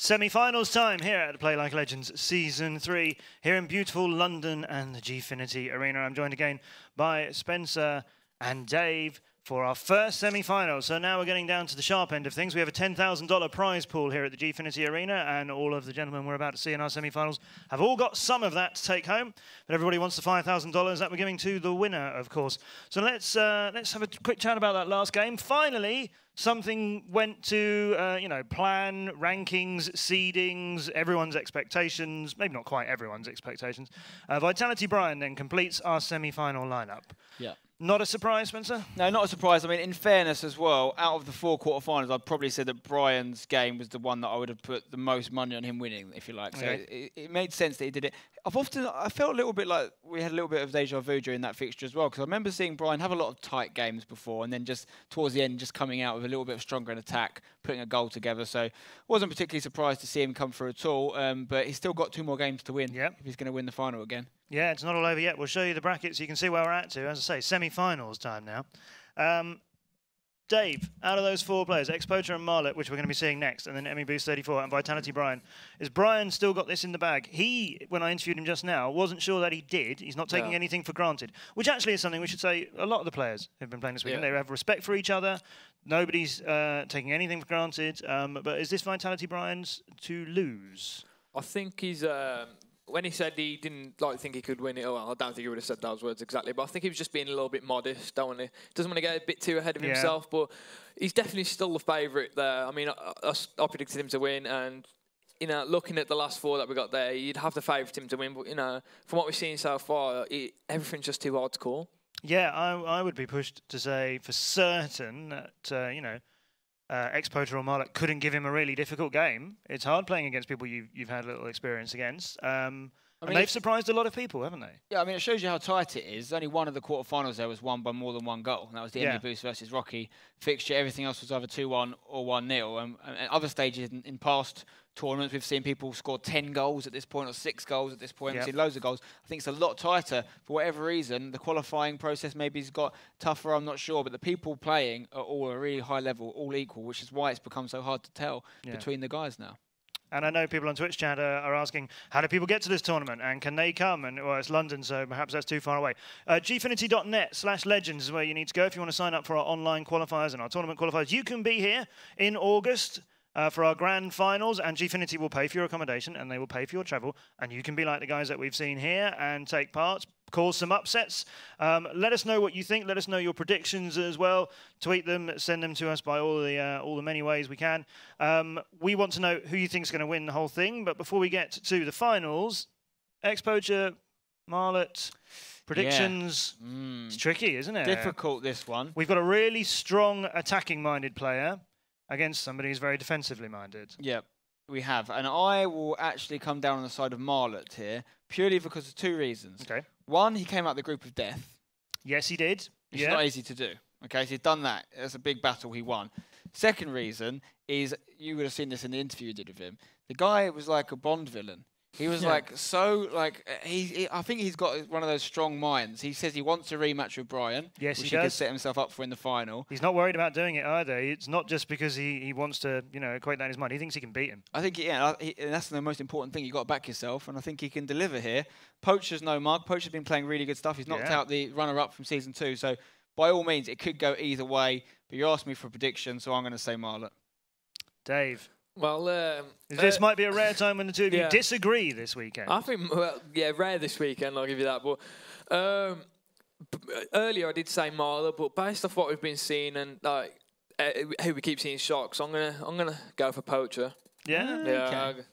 Semi-finals time here at Play Like Legends Season 3 here in beautiful London and the Gfinity Arena. I'm joined again by Spencer and Dave for our first semi-final. So now we're getting down to the sharp end of things. We have a $10,000 prize pool here at the Gfinity Arena, and all of the gentlemen we're about to see in our semi-finals have all got some of that to take home. But everybody wants the $5,000 that we're giving to the winner, of course. So let's have a quick chat about that last game. Finally, something went to, plan, rankings, seedings, everyone's expectations. Maybe not quite everyone's expectations. Vitality Brian then completes our semi-final lineup. Yeah. Not a surprise, Spencer? No, not a surprise. I mean, in fairness as well, out of the 4 quarterfinals, I'd probably say that Brian's game was the one that I would have put the most money on him winning, if you like. Okay. So it made sense that he did it. I felt a little bit like we had a little bit of deja vu during that fixture as well, because I remember seeing Brian have a lot of tight games before, and then just towards the end, just coming out with a little bit stronger in attack, putting a goal together. So wasn't particularly surprised to see him come through at all, but he's still got 2 more games to win if he's going to win the final again. Yeah, it's not all over yet. We'll show you the brackets so you can see where we're at to. As I say, semi-finals time now. Dave, out of those 4 players, xPoacher and Marlut, which we're going to be seeing next, and then Emmy Boost 34 and Vitality Brian, is Brian still got this in the bag? He, when I interviewed him just now, wasn't sure that he did. He's not taking anything for granted, which actually is something we should say a lot of the players who've been playing this weekend. They have respect for each other. Nobody's taking anything for granted. But is this Vitality Brian's to lose? I think he's... when he said he didn't think he could win it, well, I don't think he would have said those words exactly, but I think he was just being a little bit modest. Doesn't want to get a bit too ahead of himself, but he's definitely still the favourite there. I mean, I predicted him to win, and looking at the last 4 that we got there, you'd have to favourite him to win. But from what we've seen so far, everything's just too hard to call. Yeah, I would be pushed to say for certain that xPoacher or Marlut couldn't give him a really difficult game. It's hard playing against people you've had a little experience against. And they've surprised a lot of people, haven't they? Yeah, I mean, it shows you how tight it is. Only one of the quarterfinals there was won by more than 1 goal. And that was the Emmy Boost versus Rocky fixture. Everything else was either 2-1 or 1-0. And other stages in past tournaments, we've seen people score 10 goals at this point or 6 goals at this point. We've seen loads of goals. I think it's a lot tighter for whatever reason. The qualifying process maybe has got tougher, I'm not sure. But the people playing are all at a really high level, all equal, which is why it's become so hard to tell between the guys now. And I know people on Twitch chat are asking, how do people get to this tournament? And can they come? And well, it's London, so perhaps that's too far away. Gfinity.net/legends is where you need to go if you want to sign up for our online qualifiers and our tournament qualifiers. You can be here in August for our grand finals, and Gfinity will pay for your accommodation and they will pay for your travel. And you can be like the guys that we've seen here and take part, cause some upsets. Let us know what you think. Let us know your predictions as well. Tweet them, send them to us by all the many ways we can. We want to know who you think is going to win the whole thing. But before we get to the finals, xPoacher, Marlut, predictions. It's tricky, isn't it? Difficult, this one. We've got a really strong attacking-minded player against somebody who's very defensively minded. Yep, we have. And I will actually come down on the side of Marlut here, purely because of 2 reasons. Okay. One, he came out the group of death. Yes, he did. It's not easy to do. Okay, so he's done that. It's a big battle he won. Second reason is, you would have seen this in the interview you did with him, the guy was like a Bond villain. He was I think he's got one of those strong minds. He says he wants a rematch with Brian. Yes, which he does. Could set himself up for in the final. He's not worried about doing it either. It's not just because he wants to, equate that in his mind. He thinks he can beat him. I think, and that's the most important thing. You've got to back yourself, and I think he can deliver here. Poacher's no mug. Poacher's been playing really good stuff. He's knocked out the runner-up from Season 2. So, by all means, it could go either way. But you asked me for a prediction, so I'm going to say Marlut. Dave. Well, this might be a rare time when the two of you disagree this weekend. I think, rare this weekend, I'll give you that. But earlier I did say Marlut, but based off what we've been seeing and who we keep seeing shocks, I'm gonna go for Poacher. Yeah. Okay. I think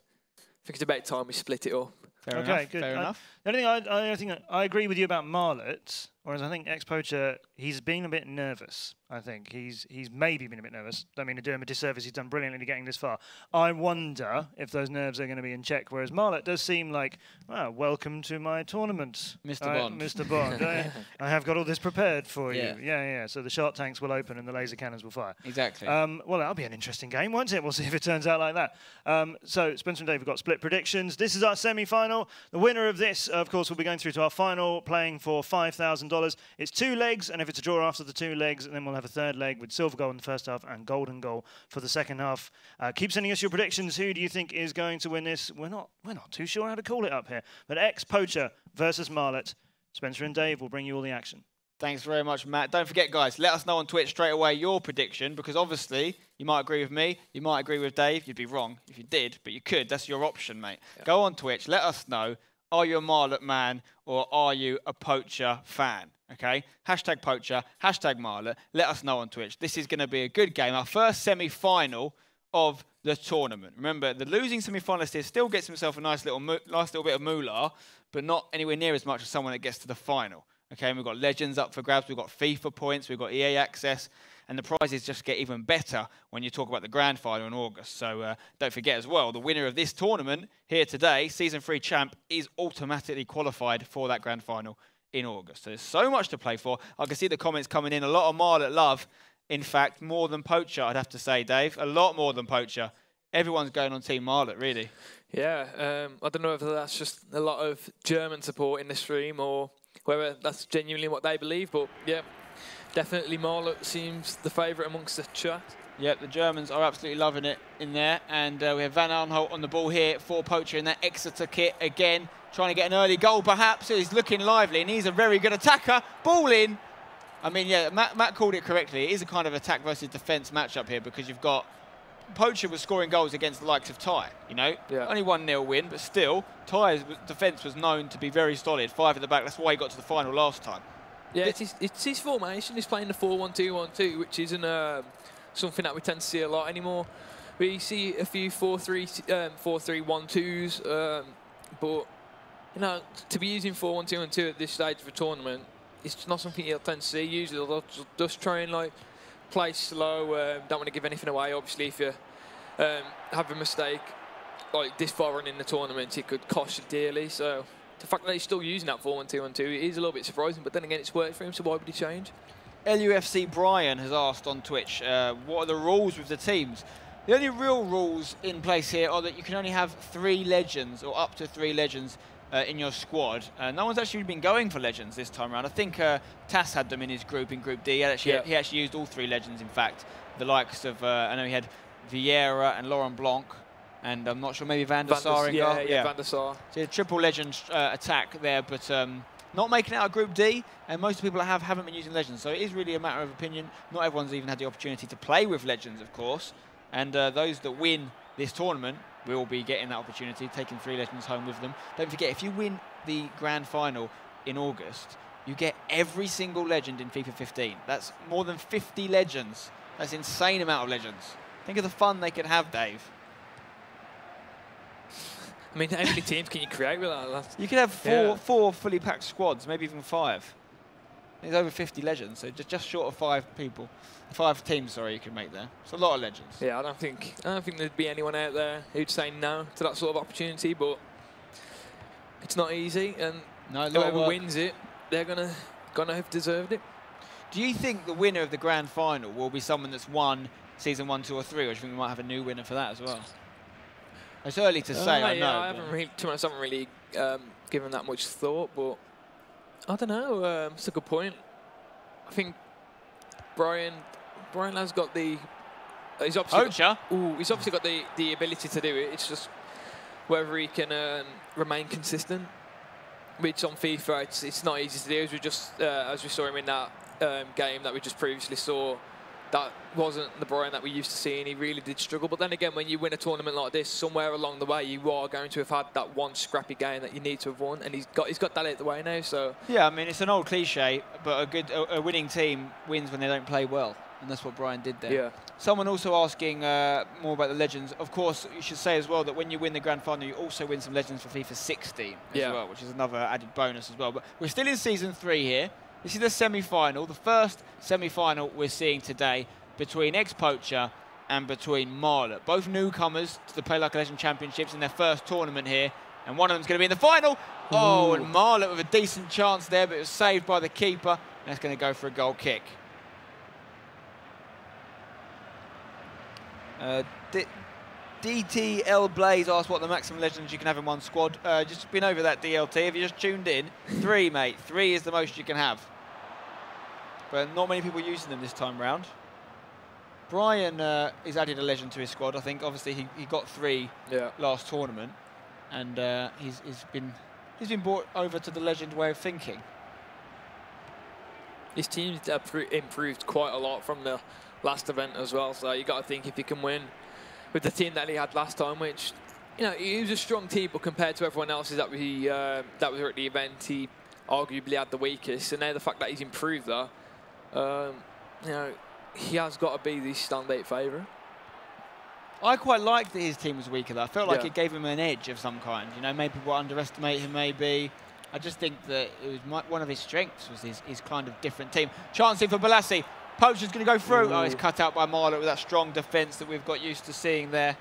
it's about time we split it up. Fair enough. Good. Fair enough. The only thing I agree with you about Marlut, whereas I think xPoacher, he's been a bit nervous. I think he's maybe been a bit nervous. Don't mean to do him a disservice. He's done brilliantly getting this far. I wonder if those nerves are going to be in check. Whereas Marlut does seem like, welcome to my tournament, Mr. Bond. Mr. Bond. I have got all this prepared for you. Yeah. So the shark tanks will open and the laser cannons will fire. Exactly. Well, that'll be an interesting game, won't it? We'll see if it turns out like that. So Spencer and Dave have got split predictions. This is our semi-final. The winner of this, of course, will be going through to our final, playing for $5,000. $4. It's 2 legs, and if it's a draw after the 2 legs, and then we'll have a third leg with silver goal in the first half and golden goal for the second half. Keep sending us your predictions. Who do you think is going to win this? We're not too sure how to call it up here. But xPoacher versus Marlut. Spencer and Dave will bring you all the action. Thanks very much, Matt. Don't forget, guys, let us know on Twitch straight away your prediction, because obviously you might agree with me, you might agree with Dave. You'd be wrong if you did, but you could. That's your option, mate. Yeah. Go on Twitch. Let us know. Are you a Marlut man or are you a Poacher fan? Okay? Hashtag Poacher, hashtag Marlut. Let us know on Twitch. This is going to be a good game. Our first semi-final of the tournament. Remember, the losing semi-finalist here still gets himself a nice little bit of moolah, but not anywhere near as much as someone that gets to the final. Okay, and we've got Legends up for grabs, we've got FIFA points, we've got EA access, and the prizes just get even better when you talk about the grand final in August. So don't forget as well, the winner of this tournament here today, Season 3 champ, is automatically qualified for that grand final in August. So there's so much to play for. I can see the comments coming in, a lot of Marlut love. In fact, more than Poacher, I'd have to say, Dave. A lot more than Poacher. Everyone's going on Team Marlut, really. Yeah, I don't know whether that's just a lot of German support in the stream or whether that's genuinely what they believe, but yeah, definitely Marlut seems the favourite amongst the chat. Yep, the Germans are absolutely loving it in there, and we have Van Arnholt on the ball here for Poacher in that Exeter kit again, trying to get an early goal perhaps. He's looking lively, and he's a very good attacker. Ball in. I mean, yeah, Matt called it correctly. It is a kind of attack versus defence matchup here, because you've got Poacher was scoring goals against the likes of Ty, you know. Yeah. Only 1-0 win, but still, Ty's defence was known to be very solid. 5 at the back, that's why he got to the final last time. Yeah, it's his formation. He's playing the 4-1-2-1-2, which isn't something that we tend to see a lot anymore. We see a few 4-3-1-2s, but, you know, to be using 4-1-2-1-2 at this stage of a tournament, it's not something you'll tend to see. Usually they'll just try and, like, play slow, don't want to give anything away. Obviously, if you have a mistake like this far on in the tournament, it could cost you dearly. So the fact that he's still using that 4-1-2-1-2 is a little bit surprising, but then again, it's worked for him, so why would he change? LUFC Brian has asked on Twitch, what are the rules with the teams? The only real rules in place here are that you can only have 3 legends, or up to 3 legends, in your squad. No one's actually been going for legends this time around. I think Tass had them in his group, in Group D. He actually used all 3 legends, in fact. The likes of, I know he had Vieira and Laurent Blanc, and I'm not sure, maybe Van der Sar. Yeah, Van der Sar. So a triple legend attack there, but not making it out of Group D, and most people haven't been using legends. So it is really a matter of opinion. Not everyone's even had the opportunity to play with legends, of course. And those that win this tournament will be getting that opportunity, taking 3 legends home with them. Don't forget, if you win the grand final in August, you get every single legend in FIFA 15. That's more than 50 legends. That's an insane amount of legends. Think of the fun they could have, Dave. I mean, how many teams can you create with that? You could have four fully packed squads, maybe even 5. There's over 50 legends, so just short of 5 people. 5 teams, sorry, you could make there. It's a lot of legends. Yeah, I don't think there'd be anyone out there who'd say no to that sort of opportunity, but it's not easy, and whoever wins it, they're gonna have deserved it. Do you think the winner of the grand final will be someone that's won Season 1, 2, or 3, or do you think we might have a new winner for that as well? It's early to say, I know. I haven't really given that much thought, but I don't know. It's a good point. I think Brian has got the. He's obviously got the ability to do it. It's just whether he can remain consistent. Which on FIFA, it's not easy to do. As we saw him in that game that we just previously saw, that wasn't the Brian that we used to see, and he really did struggle. But then again, when you win a tournament like this, somewhere along the way, you are going to have had that one scrappy game that you need to have won, and he's got that out the way now. So yeah, I mean, it's an old cliche, but a winning team wins when they don't play well, and that's what Brian did there. Yeah. Someone also asking more about the legends. Of course, you should say as well that when you win the grand final, you also win some legends for FIFA 16 as well, which is another added bonus as well. But we're still in Season 3 here. This is the semi-final, the first semi-final we're seeing today between xPoacher and between Marlut. Both newcomers to the PLALC Legend Championships in their first tournament here, and one of them's going to be in the final. Ooh. Oh, and Marlut with a decent chance there, but it was saved by the keeper, and that's going to go for a goal kick. DTL Blaze asked what the maximum legends you can have in one squad. Just been over that, DLT. If you just tuned in, 3, mate. 3 is the most you can have. but not many people using them this time round. Brian is added a legend to his squad. I think obviously he got 3 last tournament, and he's been brought over to the legend way of thinking. His team's improved quite a lot from the last event as well. So you got to think if he can win with the team that he had last time, which he was a strong team, but compared to everyone else's that was at the event, he arguably had the weakest. And now the fact that he's improved that, he has got to be the standout favourite. I quite liked that his team was weaker though. I felt like it gave him an edge of some kind. Maybe people underestimate him, maybe. I just think that it was one of his strengths was his kind of different team. Chancing for PLALC. Poacher's going to go through. Ooh. Oh, he's cut out by Marlut with that strong defence that we've got used to seeing there.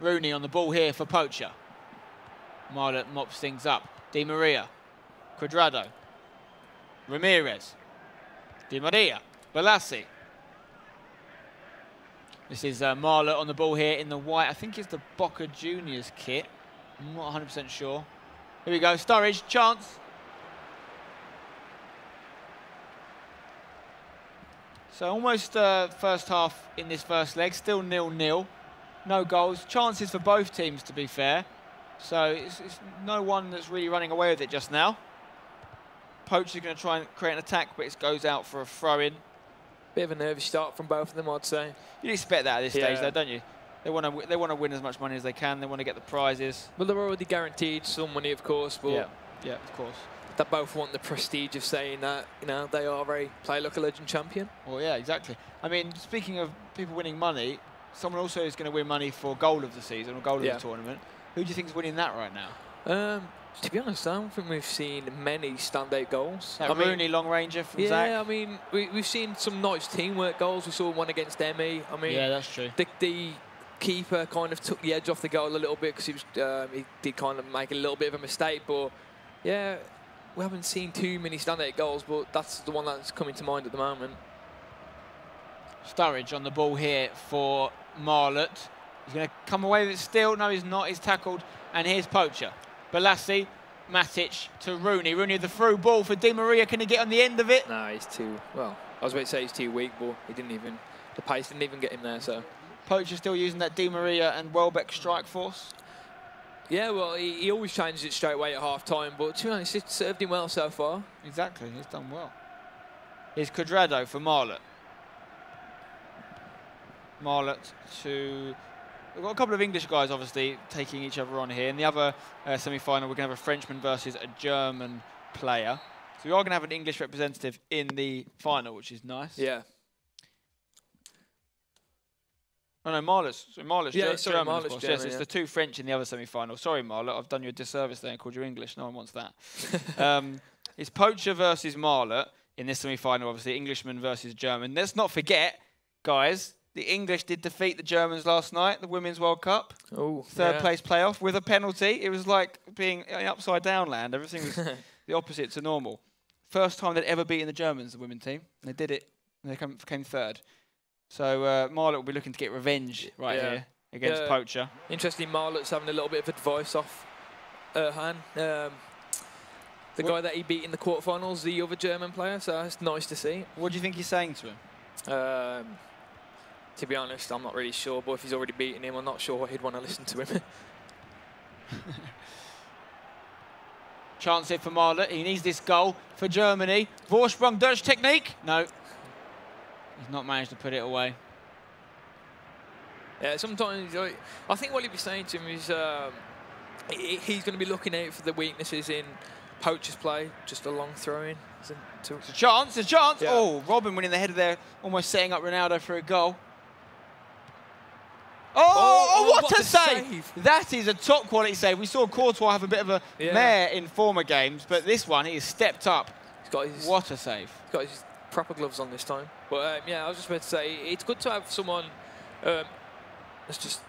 Rooney on the ball here for Poacher. Marlut mops things up. Di Maria. Cuadrado. Ramirez. Di Maria. PLALC. This is Marlut on the ball here in the white. I think it's the Boca Juniors kit. I'm not 100% sure. Here we go. Sturridge. Chance. So almost first half in this first leg. Still 0-0. No goals. Chances for both teams, to be fair. So it's no one that's really running away with it just now. Poacher's going to try and create an attack, but it goes out for a throw-in. Bit of a nervy start from both of them, I'd say. You'd expect that at this stage, though, don't you? They want to win as much money as they can. They want to get the prizes. Well, they're already guaranteed some money, of course. But yeah, of course. They both want the prestige of saying that they are a PLALC legend champion. Well, yeah, exactly. I mean, speaking of people winning money, someone also is going to win money for goal of the season or goal of the tournament. Who do you think is winning that right now? To be honest, I don't think we've seen many standout goals. Rooney long ranger from Zach. Yeah, I mean, we've seen some nice teamwork goals. We saw one against Demi. I mean, yeah, that's true. The keeper kind of took the edge off the goal a little bit because he did kind of make a little bit of a mistake. But yeah, we haven't seen too many standout goals, but that's the one that's coming to mind at the moment. Sturridge on the ball here for Marlut. He's going to come away with it still. No, he's not. He's tackled. And here's Poacher. PLALC, Matic to Rooney. Rooney with the through ball for Di Maria. Can he get on the end of it? No, he's too, well, I was about to say he's too weak, but the pace didn't even get him there, so. Poacher still using that Di Maria and Welbeck strike force? Yeah, well, he always changes it straight away at half-time, but to be honest, it's served him well so far. Exactly, he's done well. Here's Cuadrado for Marlut. Marlut to... We've got a couple of English guys, obviously, taking each other on here. In the other semi-final, we're going to have a Frenchman versus a German player. So we are going to have an English representative in the final, which is nice. Yeah. Oh, no, Marlut's German, of course. German, yes, it's the 2 French in the other semi-final. Sorry, Marlut, I've done you a disservice there and called you English. No one wants that. It's Poacher versus Marlut in this semi-final, obviously, Englishman versus German. Let's not forget, guys, the English did defeat the Germans last night, the Women's World Cup. Oh, third place playoff with a penalty. It was like being in upside down land. Everything was the opposite to normal. First time they'd ever beaten the Germans, the women's team. And they did it, and they came third. So Marlut will be looking to get revenge here against Poacher. Interesting, Marlut's having a little bit of advice off Erhan. The guy that he beat in the quarterfinals, the other German player, so it's nice to see. What do you think he's saying to him? To be honest, I'm not really sure, but if he's already beaten him, I'm not sure he'd want to listen to him. Chance here for Marlut. He needs this goal for Germany. Vorsprung Dutch technique. No. He's not managed to put it away. Yeah, sometimes I think what he'd be saying to him is he's going to be looking out for the weaknesses in Poacher's play, just a long throw-in. It's a chance, Yeah. Oh, Robin winning the header there, almost setting up Ronaldo for a goal. Oh, what a save! That is a top quality save. We saw Courtois have a bit of a mare in former games, but this one, he has stepped up. What a save. He's got his proper gloves on this time. But yeah, I was just about to say, it's good to have someone, it's just,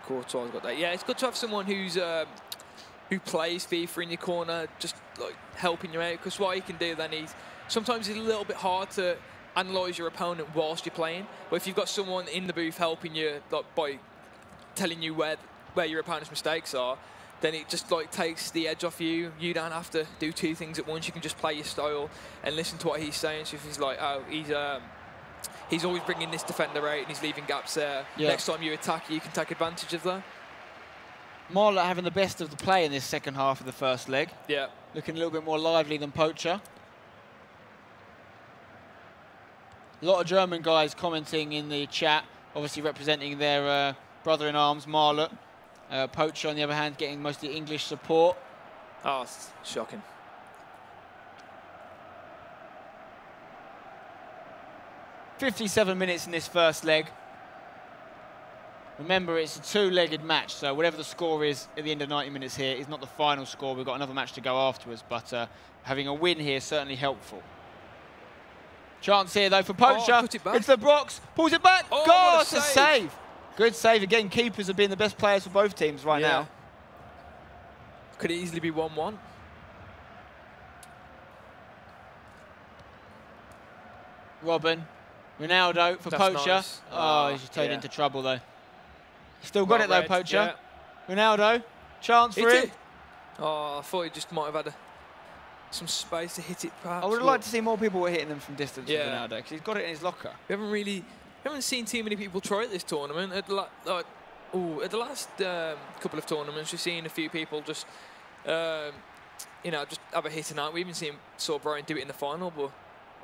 Courtois got that. Yeah, it's good to have someone who's, who plays FIFA in your corner, just like helping you out, because what he can do then is, sometimes it's a little bit hard to analyse your opponent whilst you're playing, but if you've got someone in the booth helping you, like, by telling you where your opponent's mistakes are, then it just like takes the edge off you. You don't have to do two things at once. You can just play your style and listen to what he's saying. So if he's like, oh, he's always bringing this defender out and he's leaving gaps there. Yeah. Next time you attack, you can take advantage of that. Marlut having the best of the play in this second half of the first leg. Yeah. Looking a little bit more lively than Poacher. A lot of German guys commenting in the chat, obviously representing their brother-in-arms, Marlut. Poacher, on the other hand, getting mostly English support. Oh, it's shocking. "57 minutes in this first leg. Remember, it's a two-legged match, so whatever the score is at the end of 90 minutes here is not the final score. We've got another match to go afterwards, but having a win here is certainly helpful. Chance here, though, for Poacher. Oh, put it back. It's the box, pulls it back. Oh, God, it's a save. Good save. Again, keepers have been the best players for both teams right now. Could it easily be 1-1? Robin, Ronaldo for That's Poacher. nice. Oh, he's just turned into trouble, though. Still got it, though, red, Poacher. Ronaldo, chance for him. Oh, I thought he just might have had some space to hit it, perhaps. I would have liked to see more people were hitting them from distance with Ronaldo, because he's got it in his locker. We haven't seen too many people try it this tournament. At the last couple of tournaments, we've seen a few people just, just have a hit and out. We even seen Brian do it in the final, but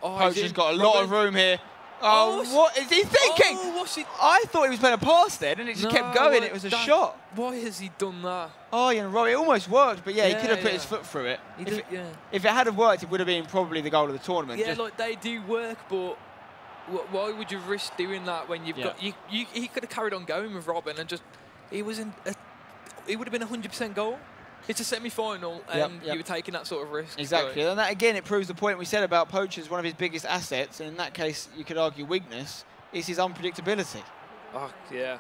Poacher's got a lot of room here. Oh, what is he thinking? Oh, what's he? I thought he was playing a pass then, and it just kept going. It was a shot. Why has he done that? Oh, yeah, right. It almost worked, but yeah, he could have put his foot through it. If it had have worked, it would have been probably the goal of the tournament. Yeah, like they do work, but why would you risk doing that when you've got he could have carried on going with Robin and just it would have been 100% goal. It's a semi-final, and you were taking that sort of risk. Exactly, and that again, it proves the point we said about Poacher's one of his biggest assets, and in that case, you could argue weakness, is his unpredictability. Oh, yeah.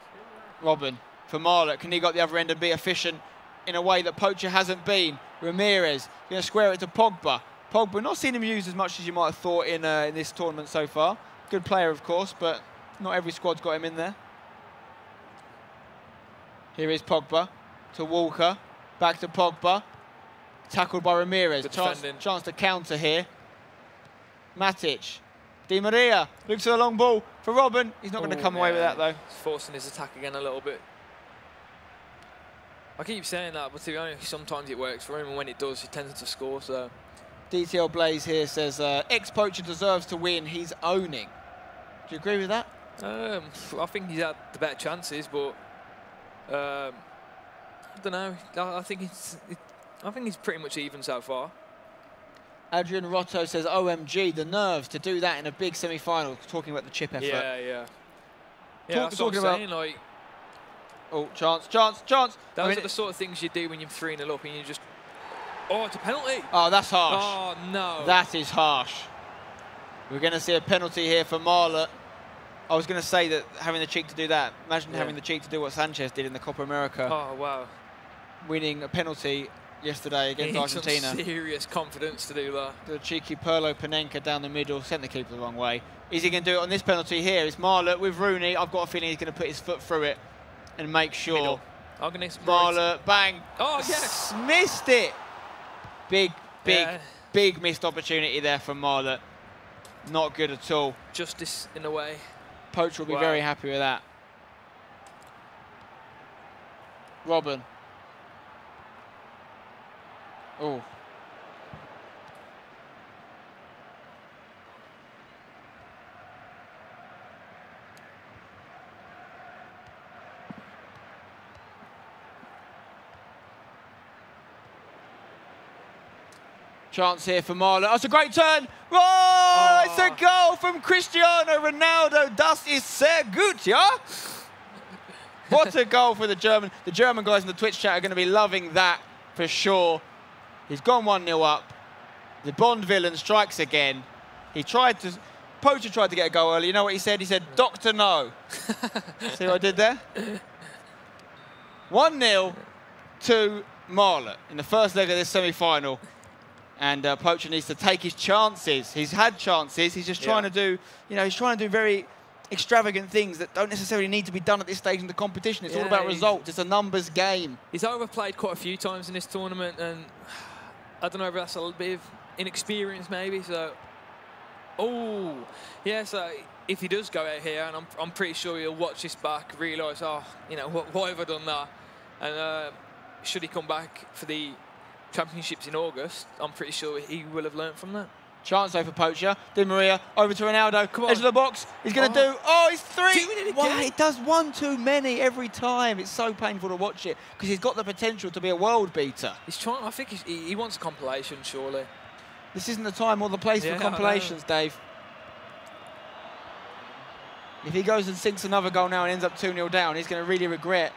Robin, for Marlut, can he go at the other end and be efficient in a way that Poacher hasn't been? Ramirez, going to square it to Pogba. Pogba, not seen him used as much as you might have thought in this tournament so far. Good player, of course, but not every squad's got him in there. Here is Pogba to Walker. Back to Pogba. Tackled by Ramirez. Chance to counter here. Matic. Di Maria looks for the long ball for Robin. He's not going to come away with that, though. He's forcing his attack again a little bit. I keep saying that, but to be honest, sometimes it works for him, and when it does, he tends to score. So, DTL Blaze here says, xPoacher deserves to win. He's owning. Do you agree with that? I think he's had the better chances, but I don't know. I think he's pretty much even so far. Adrian Rotto says, "OMG, the nerves to do that in a big semi-final." Talking about the chip effort. Yeah. That's what I'm saying. Like, oh, chance. Those are the sort of things you do when you're 3-0 up and you just. Oh, it's a penalty. Oh, that's harsh. Oh no. That is harsh. We're going to see a penalty here for Marlut. I was going to say that having the cheek to do that. Imagine having the cheek to do what Sanchez did in the Copa America. Oh wow. Winning a penalty yesterday against Argentina. Some serious confidence to do that. The cheeky Perlo Panenka down the middle, sent the keeper the wrong way. Is he going to do it on this penalty here? It's Marlut with Rooney. I've got a feeling he's going to put his foot through it and make sure. Marlut, bang. Oh, yes. Missed it. Big missed opportunity there from Marlut. Not good at all. Justice in a way. Poacher will be very happy with that. Robin. Oh. Chance here for Marlut. Oh, it's a great turn. Oh, it's a goal from Cristiano Ronaldo. Das ist sehr gut, ja? What a goal for the German. The German guys in the Twitch chat are going to be loving that for sure. He's gone 1-0 up. The Bond villain strikes again. Poacher tried to get a goal early. You know what he said? He said, "Doctor, no." See what I did there? 1-0 to Marlut in the first leg of this semi-final. And Poacher needs to take his chances. He's had chances. He's just trying to do, he's trying to do very extravagant things that don't necessarily need to be done at this stage in the competition. It's all about results. It's a numbers game. He's overplayed quite a few times in this tournament, and I don't know if that's a little bit of inexperience maybe. So, so if he does go out here, and I'm pretty sure he'll watch this back, realise, oh, you know, why have I done that? And should he come back for the championships in August, I'm pretty sure he will have learnt from that. Chance though for Poacher. Di Maria over to Ronaldo. Come on. Edge of the box. He's going to do. Oh, he's 3. Doing it again. Wow, it does one too many every time. It's so painful to watch it because he's got the potential to be a world beater. He's trying. I think he wants a compilation, surely. This isn't the time or the place for compilations, Dave. If he goes and sinks another goal now and ends up 2-0 down, he's going to really regret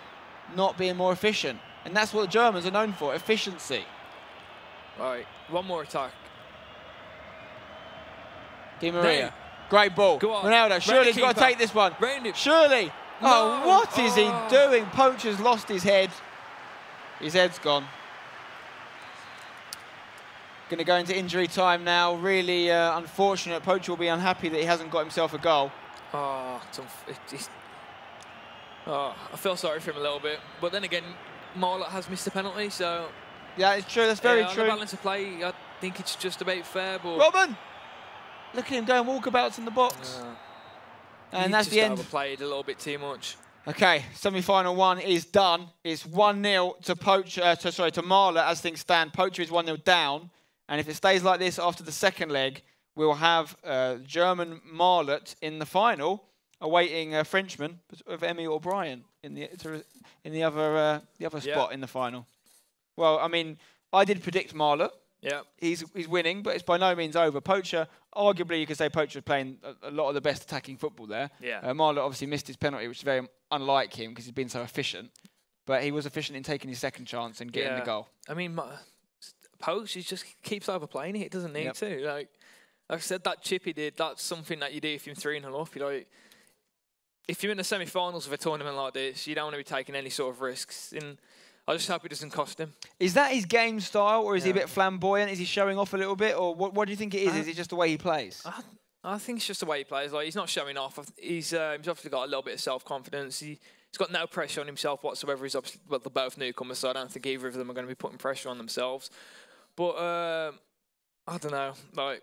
not being more efficient. And that's what the Germans are known for, efficiency. Right, one more attack. Di Maria. Great ball. Go on. Ronaldo, surely he's got to take this one. Surely. No. Oh, what is he doing? Poacher's lost his head. His head's gone. Going to go into injury time now. Really unfortunate. Poacher will be unhappy that he hasn't got himself a goal. I feel sorry for him a little bit. But then again, Marlut has missed a penalty, so... Yeah, it's true. That's very true. On the balance of play, I think it's just about fair, but... Robin! Look at him going walkabouts in the box. And that's the end. He just overplayed a little bit too much. Okay, semi-final 1 is done. It's 1-0 to Poacher, to Marlut as things stand. Poacher is 1-0 down. And if it stays like this after the second leg, we'll have German Marlut in the final, awaiting a Frenchman of Emmy O'Brien in the other spot in the final. Well, I mean, I did predict Marlut. Yeah, he's winning, but it's by no means over. Poacher, arguably, you could say Poacher's playing a lot of the best attacking football there. Yeah. Marlut obviously missed his penalty, which is very unlike him because he's been so efficient. But he was efficient in taking his second chance and getting the goal. I mean, Poacher just keeps overplaying it. It doesn't need to. Like I said, that chip he did, that's something that you do if you're 3-0 up. You're like, if you're in the semi-finals of a tournament like this, you don't want to be taking any sort of risks. And I just hope it doesn't cost him. Is that his game style, or is he a bit flamboyant? Is he showing off a little bit, or what do you think it is? Is it just the way he plays? I think it's just the way he plays. Like, he's not showing off. He's obviously got a little bit of self-confidence. He's got no pressure on himself whatsoever. He's obviously, well, they're both newcomers, so I don't think either of them are going to be putting pressure on themselves. But I don't know. Like,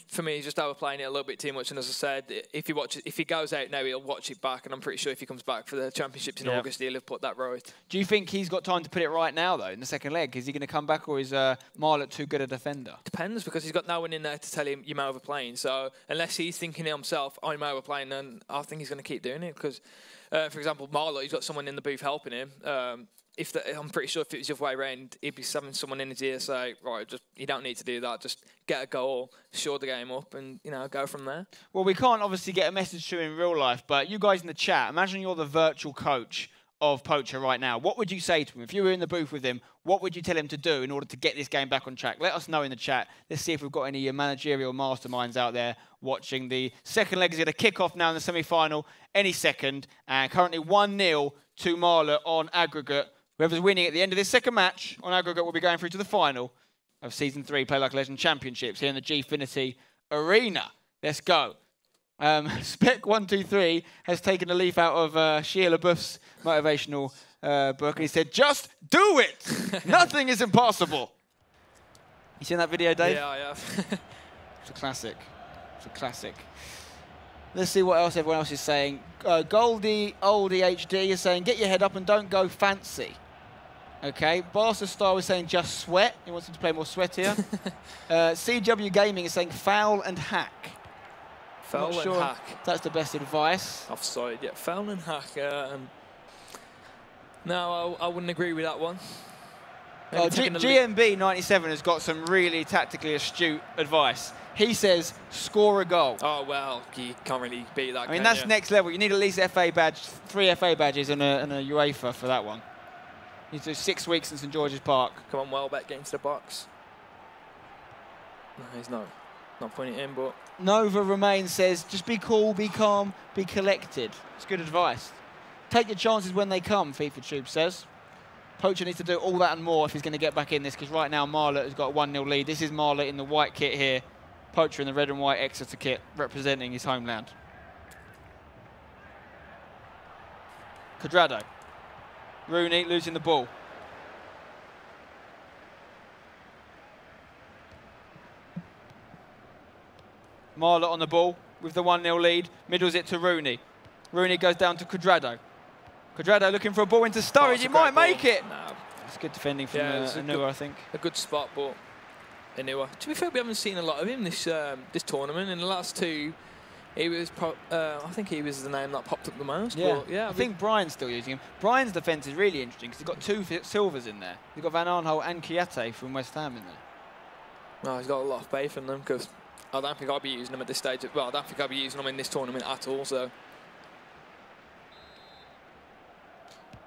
for me, he's just overplaying it a little bit too much. And as I said, if he goes out now, he'll watch it back. And I'm pretty sure if he comes back for the championships in August, he'll have put that right. Do you think he's got time to put it right now, though, in the second leg? Is he going to come back, or is Marlut too good a defender? Depends, because he's got no one in there to tell him you're overplaying. So unless he's thinking himself, I'm overplaying, then I think he's going to keep doing it. Because, for example, Marlut, he's got someone in the booth helping him. I'm pretty sure if it was the other way around, he'd be having someone in his ear say, right, you don't need to do that. Just get a goal, shore the game up, and go from there. Well, we can't obviously get a message to him in real life, but you guys in the chat, imagine you're the virtual coach of Poacher right now. What would you say to him? If you were in the booth with him, what would you tell him to do in order to get this game back on track? Let us know in the chat. Let's see if we've got any managerial masterminds out there watching. The second leg is going to kick off now in the semi-final any second, and currently 1-0 to Marlut on aggregate. Whoever's winning at the end of this second match on aggregate will be going through to the final of Season 3 Play Like a Legend Championships here in the Gfinity Arena. Let's go. Spec123 has taken a leaf out of Sheila Buff's motivational book, and he said, just do it! Nothing is impossible. You seen that video, Dave? Yeah, I have. It's a classic. It's a classic. Let's see what else everyone else is saying. Goldie Oldie HD is saying, get your head up and don't go fancy. Okay, Barca Star was saying just sweat. He wants him to play more sweatier. CW Gaming is saying foul and hack. Foul and hack. That's the best advice. Offside, yeah. Foul and hack. No, I wouldn't agree with that one. GMB 97 has got some really tactically astute advice. He says, score a goal. Oh, well, you can't really beat that. I mean, that's next level. You need at least FA badge, 3 FA badges and a UEFA for that one. You need to do 6 weeks in St George's Park. Come on, Welbeck, get into the box. No, he's not putting it in, but... Nova Remain says, just be cool, be calm, be collected. It's good advice. Take your chances when they come, FIFA Tube says. Poacher needs to do all that and more if he's going to get back in this, because right now Marlut has got a 1-0 lead. This is Marlut in the white kit here. Poacher in the red and white Exeter kit, representing his homeland. Cuadrado. Rooney losing the ball. Marlut on the ball with the 1-0 lead. Middles it to Rooney. Rooney goes down to Cuadrado. Cuadrado looking for a ball into Sturridge. He might make it. No. It's good defending from Anua, I think. A good spot, but Anua. To be fair, we haven't seen a lot of him this tournament. In the last two, he was I think he was the name that popped up the most. Yeah, but yeah. I think Brian's still using him. Brian's defence is really interesting because he's got 2 silvers in there. He's got Van Aanholt and Kiate from West Ham in there. No, he's got a lot of faith in them because I don't think I'll be using them at this stage. Well, I don't think I'll be using them in this tournament at all. So.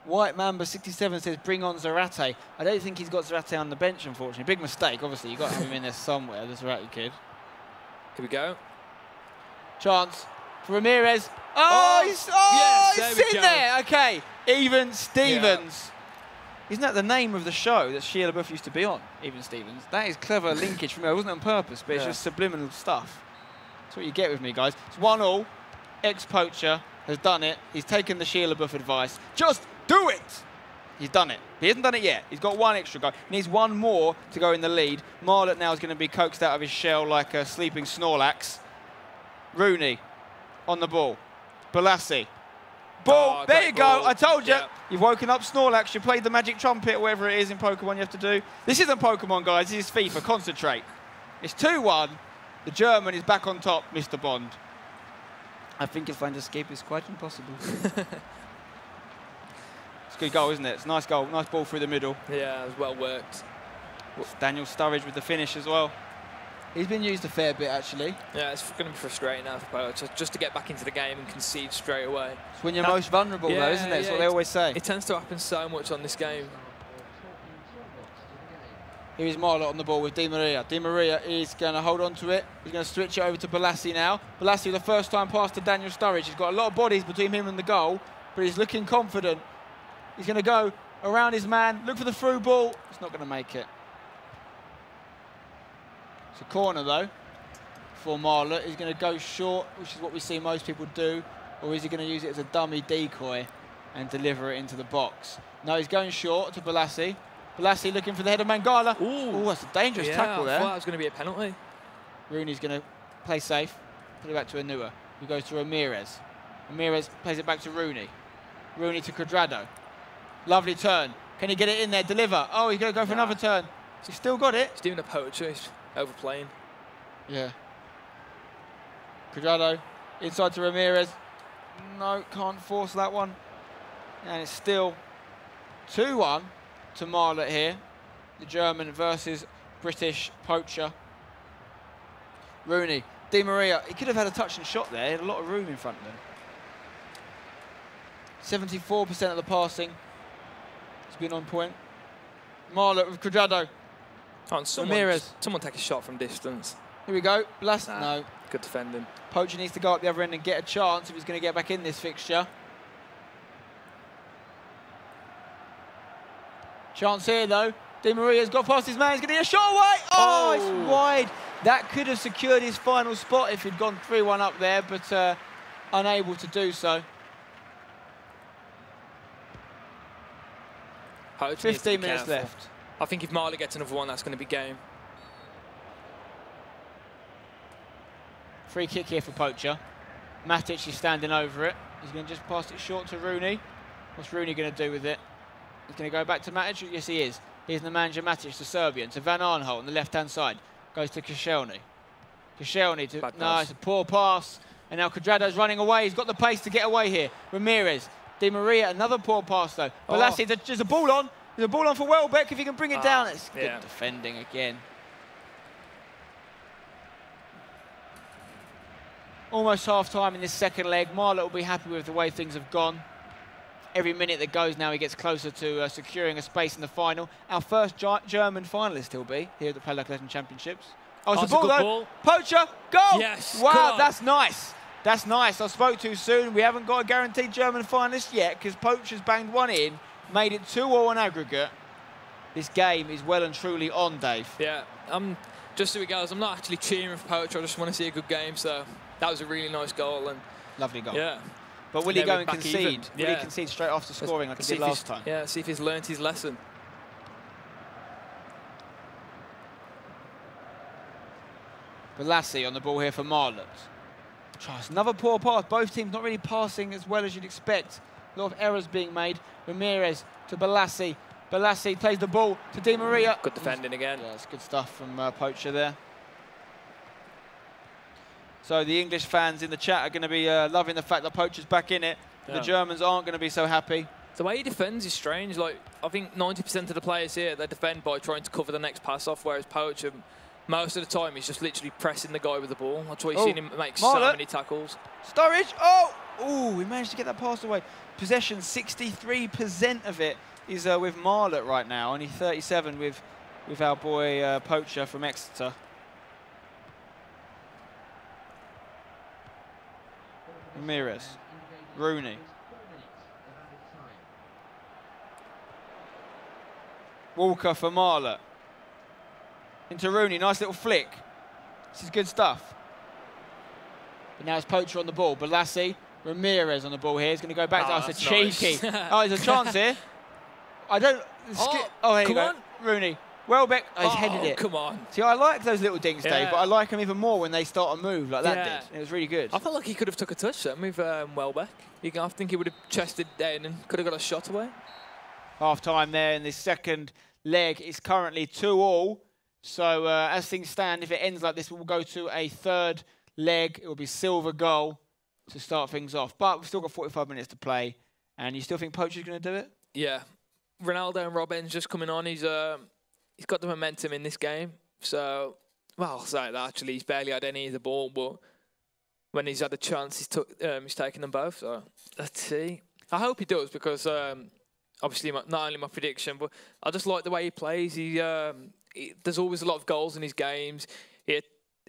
White Mamba 67 says, bring on Zarate. I don't think he's got Zarate on the bench, unfortunately. Big mistake, obviously. You've got to have him in there somewhere, the Zarate kid. Here we go. Chance for Ramirez. He's in there. Okay, Even Stevens. Yeah. Isn't that the name of the show that Sheila Buff used to be on? Even Stevens. That is clever linkage from me. It wasn't on purpose, but it's just subliminal stuff. That's what you get with me, guys. It's 1-1. xPoacher has done it. He's taken the Sheila Buff advice. Just do it! He's done it. He hasn't done it yet. He's got 1 extra goal. He needs 1 more to go in the lead. Marlut now is going to be coaxed out of his shell like a sleeping Snorlax. Rooney on the ball. Balassi. Ball. There you go. I told you. Yep. You've woken up Snorlax. You played the magic trumpet, whatever it is in Pokemon you have to do. This isn't Pokemon, guys. This is FIFA. Concentrate. It's 2-1. The German is back on top, Mr. Bond. I think his find escape is quite impossible. It's a good goal, isn't it? It's a nice goal. Nice ball through the middle. Yeah, it was well worked. It's Daniel Sturridge with the finish as well. He's been used a fair bit, actually. Yeah, it's going to be frustrating now for Poacher, just to get back into the game and concede straight away. It's when you're most vulnerable, though, isn't it? That's what they always say. It tends to happen so much on this game. Here is Marlut on the ball with Di Maria. Di Maria is going to hold on to it. He's going to switch it over to Balassi now. Balassi, the first time pass to Daniel Sturridge. He's got a lot of bodies between him and the goal, but he's looking confident. He's going to go around his man, look for the through ball. He's not going to make it. It's a corner, though, for Marlut. He's going to go short, which is what we see most people do, or is he going to use it as a dummy decoy and deliver it into the box? No, he's going short to Balassi. Balassi looking for the head of Mangala. Ooh, that's a dangerous tackle there. I thought that was going to be a penalty. Rooney's going to play safe. Put it back to Anua, who goes to Ramirez. Ramirez plays it back to Rooney. Rooney to Cuadrado. Lovely turn. Can he get it in there? Deliver. Oh, he's going to go for another turn. He's still got it. He's doing a Poacher. He's overplaying. Yeah. Cuadrado inside to Ramirez. No, can't force that one. And it's still 2-1 to Marlut here. The German versus British Poacher. Rooney. Di Maria. He could have had a touch and shot there. He had a lot of room in front of him. 74% of the passing. It's been on point. Marlut with Cuadrado. Ramirez. Someone take a shot from distance. Here we go. No. Good defending. Poacher needs to go up the other end and get a chance if he's going to get back in this fixture. Chance here, though. Di Maria's got past his man. He's going to get a shot away. Oh, it's wide. That could have secured his final spot if he'd gone 3-1 up there, but unable to do so. 15 minutes left. I think if Marlut gets another one, that's going to be game. Free kick here for Poacher. Matic is standing over it. He's going to just pass it short to Rooney. What's Rooney going to do with it? He's going to go back to Matic. Yes, he is. Here's Nemanja Matic, the Serbian, to Van Aanholt on the left-hand side. Goes to Koscielny. Koscielny to... No, it's a poor pass. And now Cuadrado's running away. He's got the pace to get away here. Ramirez. Di Maria, another poor pass, though. Balassi, there's a ball on. There's a ball on for Welbeck if he can bring it down. It's good defending again. Almost half-time in this second leg. Marlut will be happy with the way things have gone. Every minute that goes now, he gets closer to securing a space in the final. Our first German finalist he'll be here at the PLALC Championships. Oh, it's a ball, though. Poacher, goal! Yes, wow, that's nice. That's nice. I spoke too soon. We haven't got a guaranteed German finalist yet because Poacher's banged one in, made it 2-2 on aggregate. This game is well and truly on, Dave. Yeah, just so it goes, I'm not actually cheering for Poacher. I just want to see a good game. So that was a really nice goal. And lovely goal. Yeah. But will he go and concede? Yeah. Will he concede straight after scoring like he did last time? Yeah, see if he's learnt his lesson. PLALC on the ball here for Marlut. Tries another poor pass. Both teams not really passing as well as you'd expect. A lot of errors being made. Ramirez to PLALC. PLALC plays the ball to Di Maria. Good defending again. Yeah, it's good stuff from Poacher there. So the English fans in the chat are going to be loving the fact that Poacher's back in it. Yeah. The Germans aren't going to be so happy. The way he defends is strange. Like, I think 90% of the players here, they defend by trying to cover the next pass off, whereas Poacher, most of the time, he's just literally pressing the guy with the ball. That's why you've seen him make so many tackles. Sturridge, oh, we managed to get that pass away. Possession, 63% of it is with Marlut right now. Only 37 with our boy Poacher from Exeter. Ramirez, Rooney. Walker for Marlut. Into Rooney, nice little flick. This is good stuff. But now it's Poacher on the ball. PLALC, Ramirez on the ball here. He's going to go back to us. It's cheeky. Oh, there's a chance here. I don't... here you go. Rooney. Welbeck. Oh, he's headed it. Come on. See, I like those little dings, Dave, but I like them even more when they start to move like that did. It was really good. I felt like he could have took a touch there with Welbeck. I think he would have chested down and could have got a shot away. Half-time there in this second leg. It's currently 2-2. So as things stand, if it ends like this, we'll go to a third leg. It will be silver goal to start things off. But we've still got 45 minutes to play. And you still think Poacher's going to do it? Yeah. Ronaldo and Robben's just coming on. He's got the momentum in this game. So, well, I'll say that actually. He's barely had any of the ball, but when he's had a chance, he's taken them both. So let's see. I hope he does because obviously not only my prediction, but I just like the way he plays. There's always a lot of goals in his games.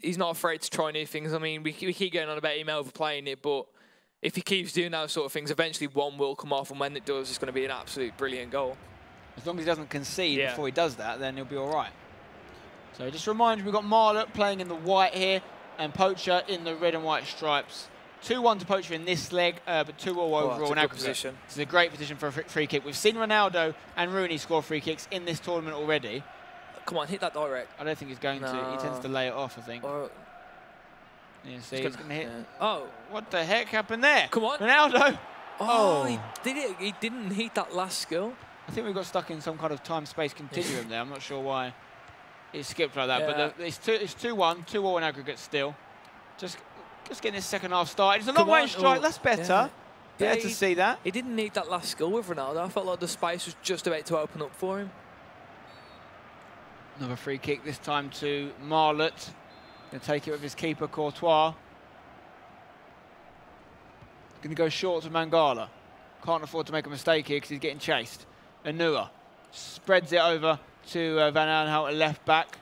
He's not afraid to try new things. I mean, we keep going on about him overplaying it, but if he keeps doing those sort of things, eventually one will come off, and when it does, it's going to be an absolute brilliant goal. As long as he doesn't concede before he does that, then he'll be all right. So just a reminder, we've got Marlut playing in the white here, and Poacher in the red and white stripes. 2-1 to Poacher in this leg, but 2-2 overall in aggregate. Position. This is a great position for a free kick. We've seen Ronaldo and Rooney score free kicks in this tournament already. Come on, hit that direct. I don't think he's going to. He tends to lay it off, I think. Yeah, see, he's going to hit. Oh. What the heck happened there? Come on. Ronaldo. Oh, he did it. He didn't hit that last skill. I think we got stuck in some kind of time-space continuum there. I'm not sure why it skipped like that. But it's 2-1, 2-2 in aggregate still. Just getting this second half started. It's a long-range strike. That's better. Better to see that. He didn't need that last skill with Ronaldo. I felt like the space was just about to open up for him. Another free kick, this time to Marlut. Going to take it with his keeper, Courtois. Going to go short to Mangala. Can't afford to make a mistake here because he's getting chased. Anua spreads it over to Van Aanholt at left back.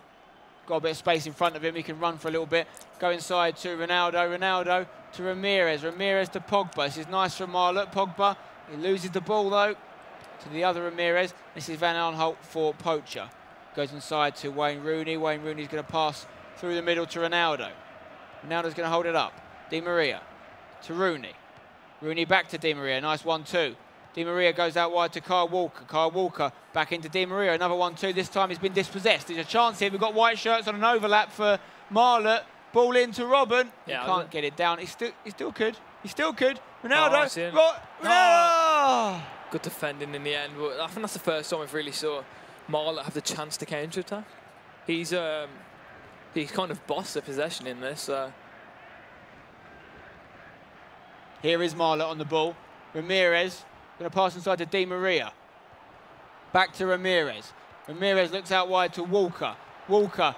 Got a bit of space in front of him. He can run for a little bit. Go inside to Ronaldo. Ronaldo to Ramirez. Ramirez to Pogba. This is nice from Marlut. Pogba, he loses the ball though to the other Ramirez. This is Van Aanholt for Poacher. Goes inside to Wayne Rooney. Wayne Rooney's going to pass through the middle to Ronaldo. Ronaldo's going to hold it up. Di Maria to Rooney. Rooney back to Di Maria. Nice 1-2. Di Maria goes out wide to Kyle Walker. Kyle Walker back into Di Maria. Another 1-2. This time he's been dispossessed. There's a chance here. We've got white shirts on an overlap for Marlut. Ball into Robin. Yeah, he can't get it down. He still could. He still could. Ronaldo. Ronaldo. Good defending in the end. But I think that's the first time we've really saw Marlut have the chance to counter-attack. He's kind of bossed the possession in this. Here is Marlut on the ball. Ramirez going to pass inside to Di Maria. Back to Ramirez. Ramirez looks out wide to Walker. Walker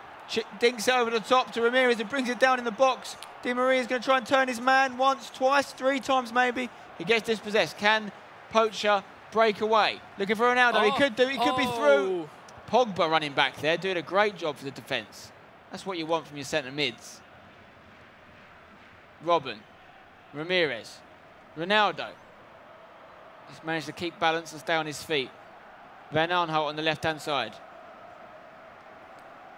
dinks it over the top to Ramirez and brings it down in the box. Di Maria's going to try and turn his man once, twice, 3 times maybe. He gets dispossessed. Can Poacher break away? Looking for Ronaldo. He could do. He could be through. Pogba running back there, doing a great job for the defence. That's what you want from your centre mids. Robin. Ramirez. Ronaldo. He's managed to keep balance and stay on his feet. Van Aanholt on the left-hand side.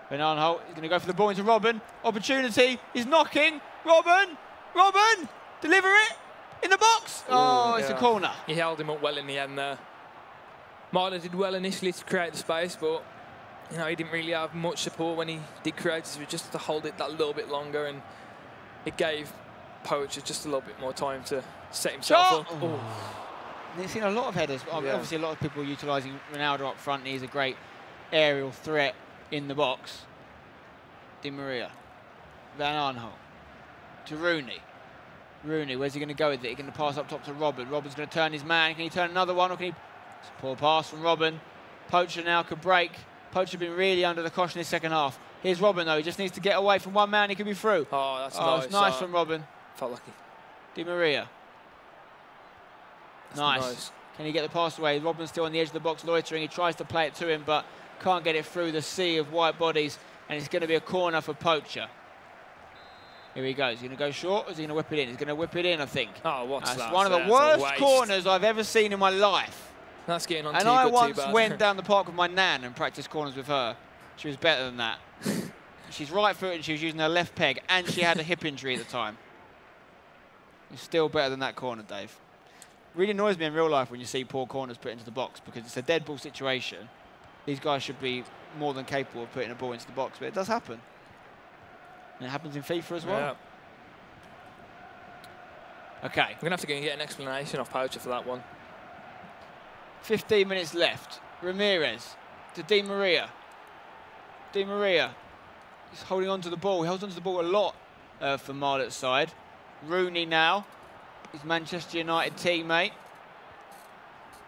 Van Aanholt is going to go for the ball into Robin. Opportunity. He's knocking. Robin. Robin. Deliver it. In the box! Oh, it's a corner. He held him up well in the end there. Marlut did well initially to create the space, but you know, he didn't really have much support when he did create it, so just to hold it that little bit longer, and it gave Poacher just a little bit more time to set himself up. Oh. They've seen a lot of headers. Obviously, a lot of people utilising Ronaldo up front. He's a great aerial threat in the box. Di Maria. Van Aanholt. To Rooney. Rooney, where's he going to go with it? He's going to pass up top to Robin. Robin's going to turn his man. Can he turn another one, or can he... It's a poor pass from Robin. Poacher now could break. Poacher been really under the cosh in his second half. Here's Robin, though. He just needs to get away from one man. He could be through. Oh, that's nice. It's nice from Robin. Felt lucky. Di Maria. Nice. Can he get the pass away? Robin's still on the edge of the box loitering. He tries to play it to him, but can't get it through the sea of white bodies, and it's going to be a corner for Poacher. Here he goes. He's going to go short, or is he going to whip it in? He's going to whip it in, I think. Oh, what's that? That's one of the worst corners I've ever seen in my life. That's getting on and I once went down the park with my nan and practiced corners with her. She was better than that. She's right-footed, she was using her left peg, and she had a hip injury at the time. It's still better than that corner, Dave. Really annoys me in real life when you see poor corners put into the box, because it's a dead ball situation. These guys should be more than capable of putting a ball into the box, but it does happen. And it happens in FIFA as well. Yeah. Okay. We're going to have to go and get an explanation off Poacher for that one. 15 minutes left. Ramirez to Di Maria. Di Maria is holding on to the ball. He holds on to the ball a lot for Marlut's side. Rooney now, his Manchester United teammate.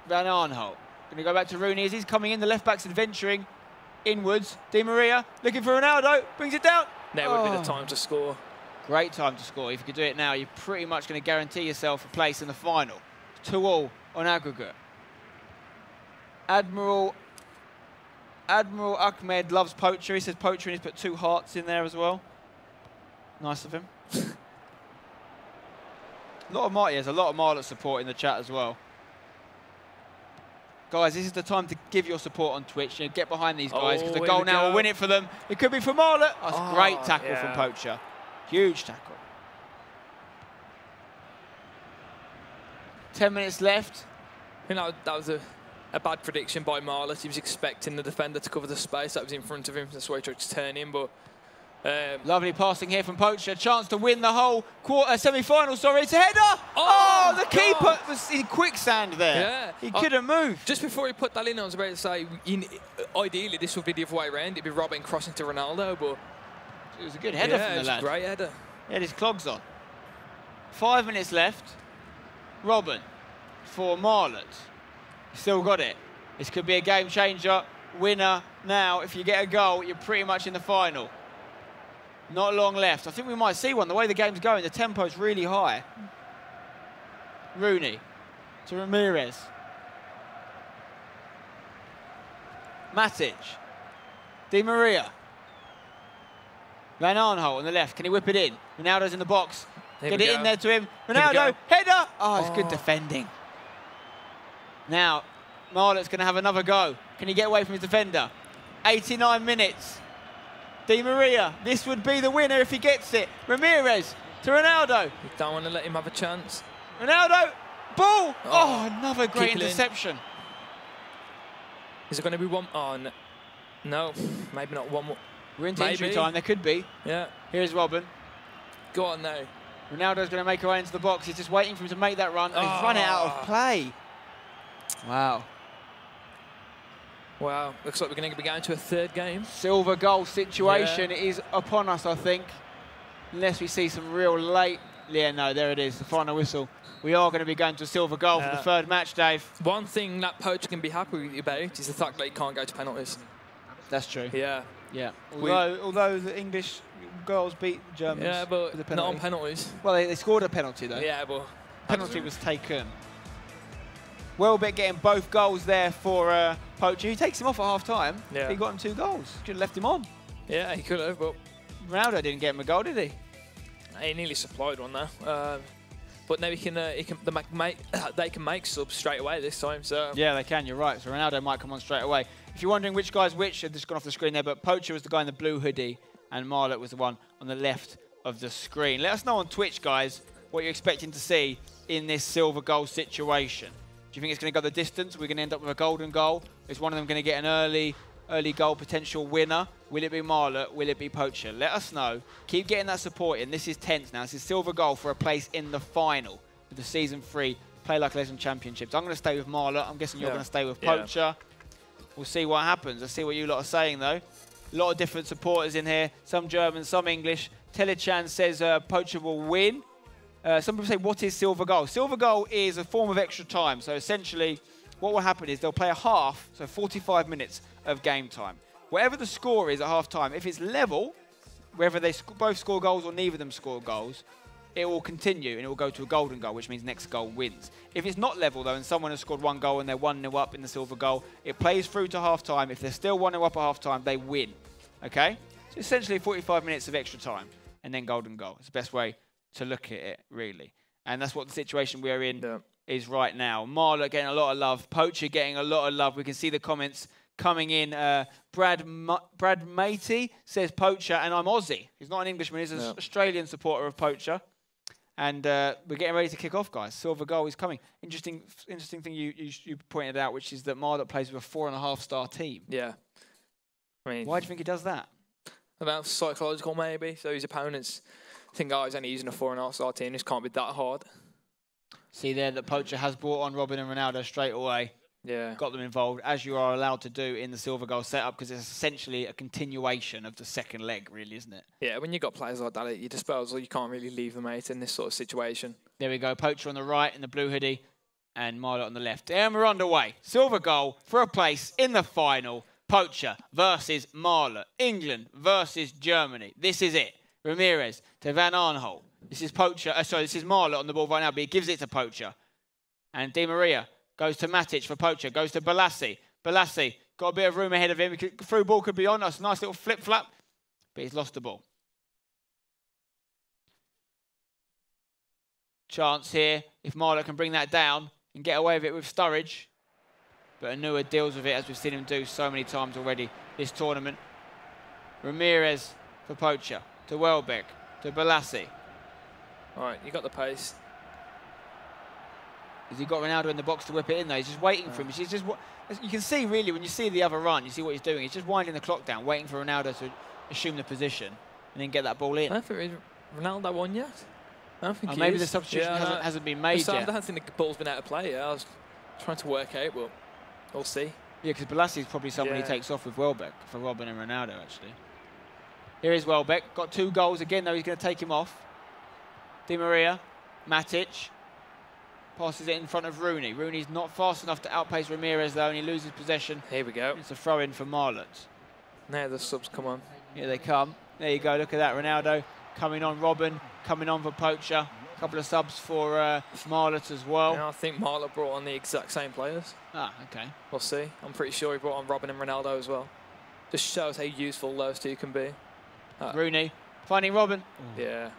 Van Aanholt. Going to go back to Rooney as he's coming in. The left-back's adventuring inwards. Di Maria looking for Ronaldo. Brings it down. There would be the time to score. Great time to score. If you could do it now, you're pretty much going to guarantee yourself a place in the final. 2-2 on aggregate. Admiral Ahmed loves Poacher. He says Poacher, and he's put 2 hearts in there as well. Nice of him. There's a lot of Marlut support in the chat as well. Guys, this is the time to give your support on Twitch. You know, get behind these guys, because the goal now will win it for them. It could be for Marlut. That's a great tackle from Poacher. Huge tackle. 10 minutes left. You know, that was a bad prediction by Marlut. He was expecting the defender to cover the space that was in front of him. That's why he tried to turn in, but... lovely passing here from Poacher. Chance to win the whole semi-final, sorry. It's a header! Oh, the keeper was in quicksand there. Yeah. He couldn't move. Just before he put that in, I was about to say, ideally, this would be the other way around. It'd be Robin crossing to Ronaldo, but... It was a good header from the lad. Yeah, it was a great header. He had his clogs on. 5 minutes left. Robin for Marlut. Still got it. This could be a game changer. Winner now. If you get a goal, you're pretty much in the final. Not long left. I think we might see one. The way the game's going, the tempo's really high. Rooney to Ramirez. Matic. Di Maria. Van Aanholt on the left. Can he whip it in? Ronaldo's in the box. Get it in there to him. Ronaldo, header! Oh, it's good defending. Now, Marlut's going to have another go. Can he get away from his defender? 89 minutes. Di Maria, this would be the winner if he gets it. Ramirez to Ronaldo. You don't want to let him have a chance. Ronaldo, ball! Oh, another great interception. Is it going to be one? Oh, no, maybe not one more. We're into injury time, there could be. Yeah. Here's Robin. Go on now. Ronaldo's going to make her way into the box. He's just waiting for him to make that run, and he's run it out of play. Wow. Wow, looks like we're going to be going to a third game. Silver goal situation is upon us, I think. Unless we see some real late... Yeah, no, there it is, the final whistle. We are going to be going to a silver goal for the third match, Dave. One thing that Poacher can be happy about is the fact that he can't go to penalties. That's true. Yeah. Yeah. Although the English girls beat the Germans. Yeah, but not on penalties. Well, they scored a penalty, though. Yeah, but... Penalty was taken. Welbeck getting both goals there for Poacher. He takes him off at half-time. Yeah. He got him 2 goals. Could have left him on. Yeah, he could have, but... Ronaldo didn't get him a goal, did he? He nearly supplied one there. But now they can make subs straight away this time. So yeah, they can. You're right. So Ronaldo might come on straight away. If you're wondering which guy's which, I've just gone off the screen there. But Poacher was the guy in the blue hoodie, and Marlut was the one on the left of the screen. Let us know on Twitch, guys, what you're expecting to see in this silver goal situation. Do you think it's going to go the distance? We're going to end up with a golden goal? Is one of them going to get an early goal potential winner? Will it be Marlut? Will it be Poacher? Let us know. Keep getting that support in. This is tense now. This is silver goal for a place in the final of the Season 3 PLALC Legends Championships. I'm going to stay with Marlut. I'm guessing you're going to stay with Poacher. We'll see what happens. Let's see what you lot are saying, though. A lot of different supporters in here. Some German, some English. Telechan says Poacher will win. Some people say, what is silver goal? Silver goal is a form of extra time. So essentially, what will happen is they'll play a half, so 45 minutes of game time. Whatever the score is at half time, if it's level, whether they both score goals or neither of them score goals, it will continue and it will go to a golden goal, which means next goal wins. If it's not level, though, and someone has scored one goal and they're 1-0 up in the silver goal, it plays through to half time. If they're still 1-0 up at half time, they win. Okay? So essentially 45 minutes of extra time and then golden goal. It's the best way to look at it, really. And that's what the situation we're in is right now. Marlut getting a lot of love. Poacher getting a lot of love. We can see the comments coming in. Brad Matey says Poacher, and I'm Aussie. He's not an Englishman. He's an Australian supporter of Poacher. And we're getting ready to kick off, guys. Silver goal is coming. Interesting thing you pointed out, which is that Marlut plays with a 4.5-star team. Yeah. I mean, why do you think he does that? About psychological, maybe. So his opponents think, oh, he's only using a 4.5-star team. This can't be that hard. See there that Poacher has brought on Robin and Ronaldo straight away. Yeah. Got them involved, as you are allowed to do in the silver goal setup, because it's essentially a continuation of the second leg, really, isn't it? Yeah, when you've got players like that at your disposal, you can't really leave them out in this sort of situation. There we go. Poacher on the right in the blue hoodie and Marlut on the left. And we're underway. Silver goal for a place in the final. Poacher versus Marlut. England versus Germany. This is it. Ramirez to Van Arnholt. This is Poacher. This is Marlut on the ball right now, but he gives it to Poacher. And Di Maria goes to Matic for Poacher. Goes to Balassi. Balassi got a bit of room ahead of him. Through ball could be on. That's a nice little flip-flap. But he's lost the ball. Chance here. If Marlut can bring that down and get away with it with Sturridge. But Anua deals with it, as we've seen him do so many times already this tournament. Ramirez for Poacher. To Welbeck. To Balassi. All right, you got the pace. Has he got Ronaldo in the box to whip it in, though? He's just waiting for him. He's just, you can see, really, when you see the other run, you see what he's doing. He's just winding the clock down, waiting for Ronaldo to assume the position and then get that ball in. I don't think Ronaldo won yet. I don't think maybe the substitution hasn't been made yet. I don't think the ball's been out of play yet. I was trying to work out, but we'll see. Yeah, because Balassi is probably someone he takes off with Welbeck for Robin and Ronaldo, actually. Here is Welbeck. Got 2 goals again, though. He's going to take him off. Di Maria, Matic, passes it in front of Rooney. Rooney's not fast enough to outpace Ramirez, though, and he loses possession. Here we go. It's a throw-in for Marlut. Now the subs come on. Here they come. There you go. Look at that. Ronaldo coming on. Robin coming on for Poacher. A couple of subs for Marlut as well. Yeah, I think Marlut brought on the exact same players. Ah, okay. We'll see. I'm pretty sure he brought on Robin and Ronaldo as well. Just shows how useful those two can be. Rooney finding Robin. Yeah.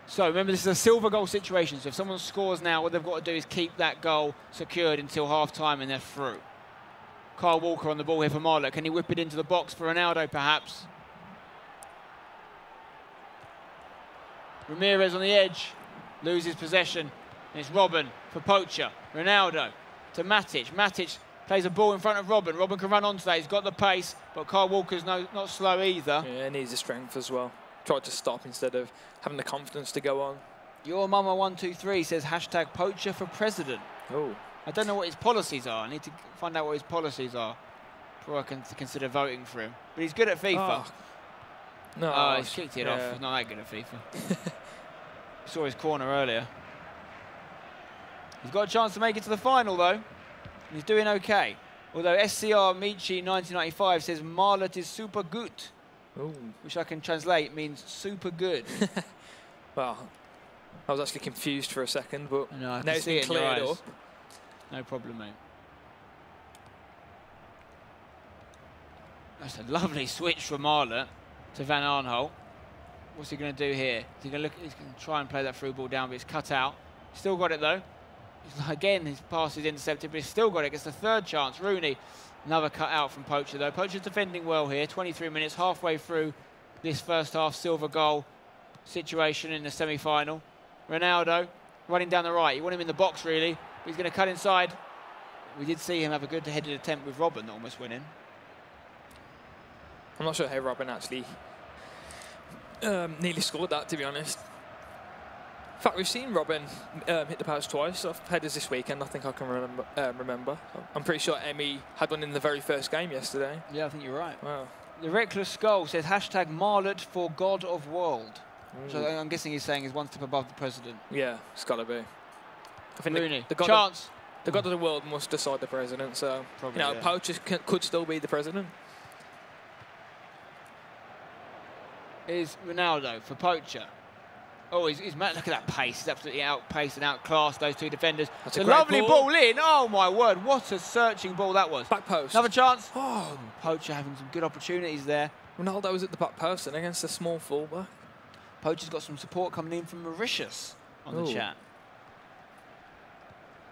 So remember, this is a silver goal situation. So if someone scores now, what they've got to do is keep that goal secured until half-time and they're through. Kyle Walker on the ball here for Marlut. Can he whip it into the box for Ronaldo, perhaps? Ramirez on the edge. Loses possession. And it's Robin for Poacher. Ronaldo to Matic. Matic plays a ball in front of Robin. Robin can run onto that. He's got the pace, but Kyle Walker's not slow either. Yeah, he needs the strength as well. Tried to stop instead of having the confidence to go on. Your Mama 123 says hashtag Poacher for president. Oh. I don't know what his policies are. I need to find out what his policies are before I can consider voting for him. But he's good at FIFA. Oh. No. He's kicked it off. He's not that good at FIFA. Saw his corner earlier. He's got a chance to make it to the final, though. He's doing okay. Although SCR Michi 1995 says Marlut is super good. Ooh. Which I can translate means super good. Well, I was actually confused for a second, but now it's been cleared up. No problem, mate. That's a lovely switch from Marlut to Van Arnholt. What's he going to do here? He's going to try and play that through ball down, but it's cut out. Still got it, though. Again, his pass is intercepted, but he's still got it. Gets the third chance. Rooney Another cut out from Poacher, though. Poacher's defending well here. 23 minutes, halfway through this first half silver goal situation in the semi-final. Ronaldo running down the right. You want him in the box, really. But he's going to cut inside. We did see him have a good headed attempt with Robin, almost winning. I'm not sure how Robin actually nearly scored that, to be honest. In fact, we've seen Robin hit the post twice off headers this weekend. I think I can remember. I'm pretty sure Emmy had one in the very first game yesterday. Yeah, I think you're right. Wow. The Reckless Skull says hashtag Marlut for God of World. So I'm guessing he's saying he's one step above the president. Yeah, it's got to be. I think Rooney, the God chance. The God of the world must decide the president. So probably, you know, Poacher could still be the president. Is Ronaldo for Poacher. Oh, he's look at that pace. He's absolutely outpaced and outclassed those two defenders. That's a lovely ball in. Oh, my word. What a searching ball that was. Back post. Another chance. Oh, Poacher having some good opportunities there. Ronaldo was at the back post and against a small fullback. Poacher's got some support coming in from Mauritius on the chat.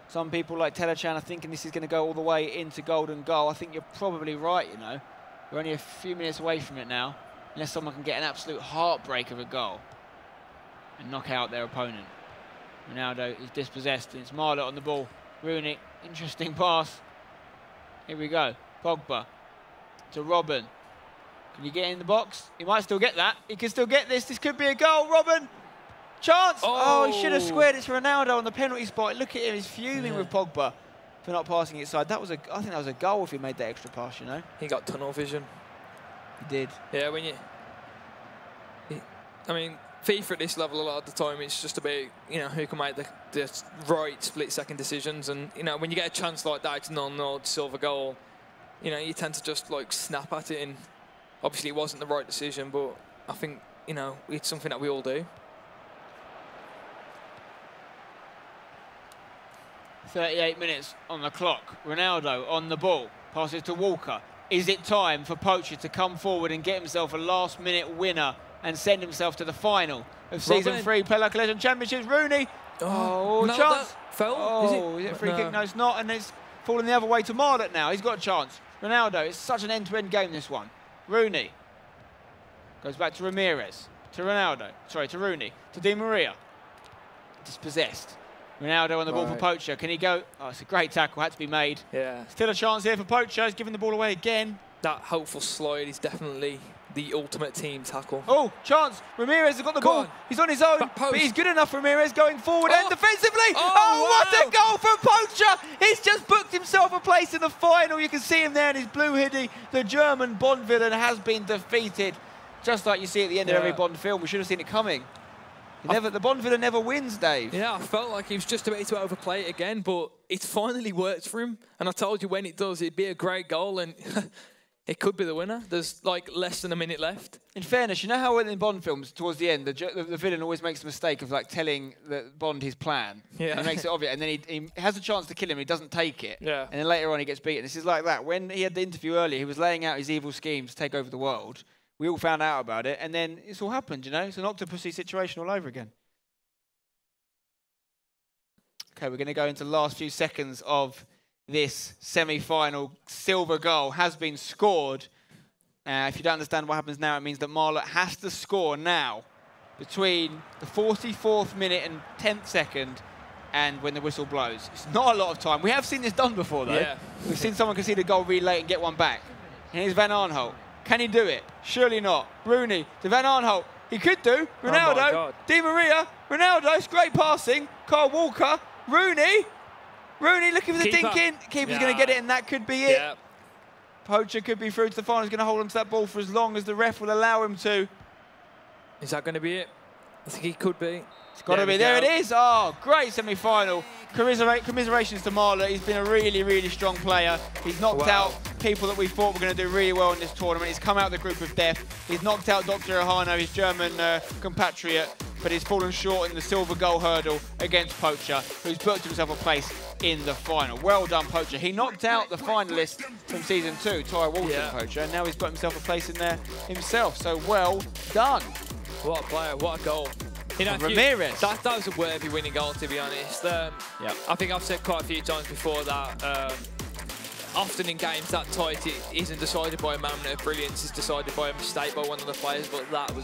Some people like Telechan are thinking this is going to go all the way into golden goal. I think you're probably right, you know. We're only a few minutes away from it now, unless someone can get an absolute heartbreak of a goal and knock out their opponent. Ronaldo is dispossessed, and it's Marlut on the ball. Rooney, interesting pass. Here we go. Pogba to Robin. Can you get in the box? He might still get that. He can still get this. This could be a goal. Robin, chance. Oh, he should have squared. It's Ronaldo on the penalty spot. Look at him. He's fuming with Pogba for not passing it side. That was I think that was a goal if he made that extra pass, you know. He got tunnel vision. He did. Yeah, when you... I mean, FIFA at this level a lot of the time, it's just about, you know, who can make the right split-second decisions. And, you know, when you get a chance like that, it's 0-0, silver goal, you know, you tend to just, like, snap at it. And obviously it wasn't the right decision, but I think, you know, it's something that we all do. 38 minutes on the clock. Ronaldo on the ball. Passes to Walker. Is it time for Poacher to come forward and get himself a last-minute winner and send himself to the final of Season 3 PLALC Championships? Rooney. Oh, no, chance. Fell. Oh, is it a free kick? No, it's not. And it's falling the other way to Marlut now. He's got a chance. Ronaldo, it's such an end-to-end game, this one. Rooney. Goes back to Ramirez. To Ronaldo. Sorry, to Rooney. To Di Maria. Dispossessed. Ronaldo on the ball for Poacher. Can he go? Oh, it's a great tackle. Had to be made. Yeah. Still a chance here for Poacher. He's giving the ball away again. That hopeful slide is definitely the ultimate team tackle. Oh, chance. Ramirez has got the ball. He's on his own, but he's good enough, Ramirez, going forward and defensively. Oh, what a goal from Poacher. He's just booked himself a place in the final. You can see him there in his blue hoodie. The German Bond villain has been defeated. Just like you see at the end of every Bond film. We should have seen it coming. The Bond villain never wins, Dave. Yeah, I felt like he was just about to overplay it again, but it's finally worked for him. And I told you when it does, it'd be a great goal, and it could be the winner. There's like less than a minute left. In fairness, you know how in Bond films, towards the end, the villain always makes the mistake of like telling Bond his plan. Yeah. And he makes it obvious, and then he has a chance to kill him, and he doesn't take it. Yeah. And then later on, he gets beaten. This is like that. When he had the interview earlier, he was laying out his evil schemes to take over the world. We all found out about it, and then it's all happened, you know? It's an Octopussy situation all over again. Okay, we're going to go into the last few seconds of this semi-final. Silver goal has been scored. If you don't understand what happens now, it means that Marlut has to score now between the 44th minute and 10th second and when the whistle blows. It's not a lot of time. We have seen this done before, though. Yeah. We've seen someone concede a goal really late and get one back. And here's Van Arnholt. Can he do it? Surely not. Rooney to Van Arnholt. He could do. Ronaldo. Di Maria. Ronaldo. It's great passing. Kyle Walker. Rooney looking for the dink in. Keeper's going to get it, and that could be it. Yeah. Poacher could be through to the final. He's going to hold on to that ball for as long as the ref will allow him to. Is that going to be it? I think he could be. It's got to be. There it is. Oh, great semi-final. Commiserations to Marlut. He's been a really, really strong player. He's knocked out people that we thought were going to do really well in this tournament. He's come out of the group of death. He's knocked out Dr. Ohano, his German compatriot, but he's fallen short in the silver goal hurdle against Poacher, who's booked himself a place in the final. Well done, Poacher. He knocked out the finalist from Season 2, Ty Walton, Poacher, and now he's got himself a place in there himself. So well done. What a player, what a goal. You know, Ramirez. That was a worthy winning goal, to be honest. I think I've said quite a few times before that often in games that tight, it isn't decided by a moment of brilliance. It's decided by a mistake by one of the players. But that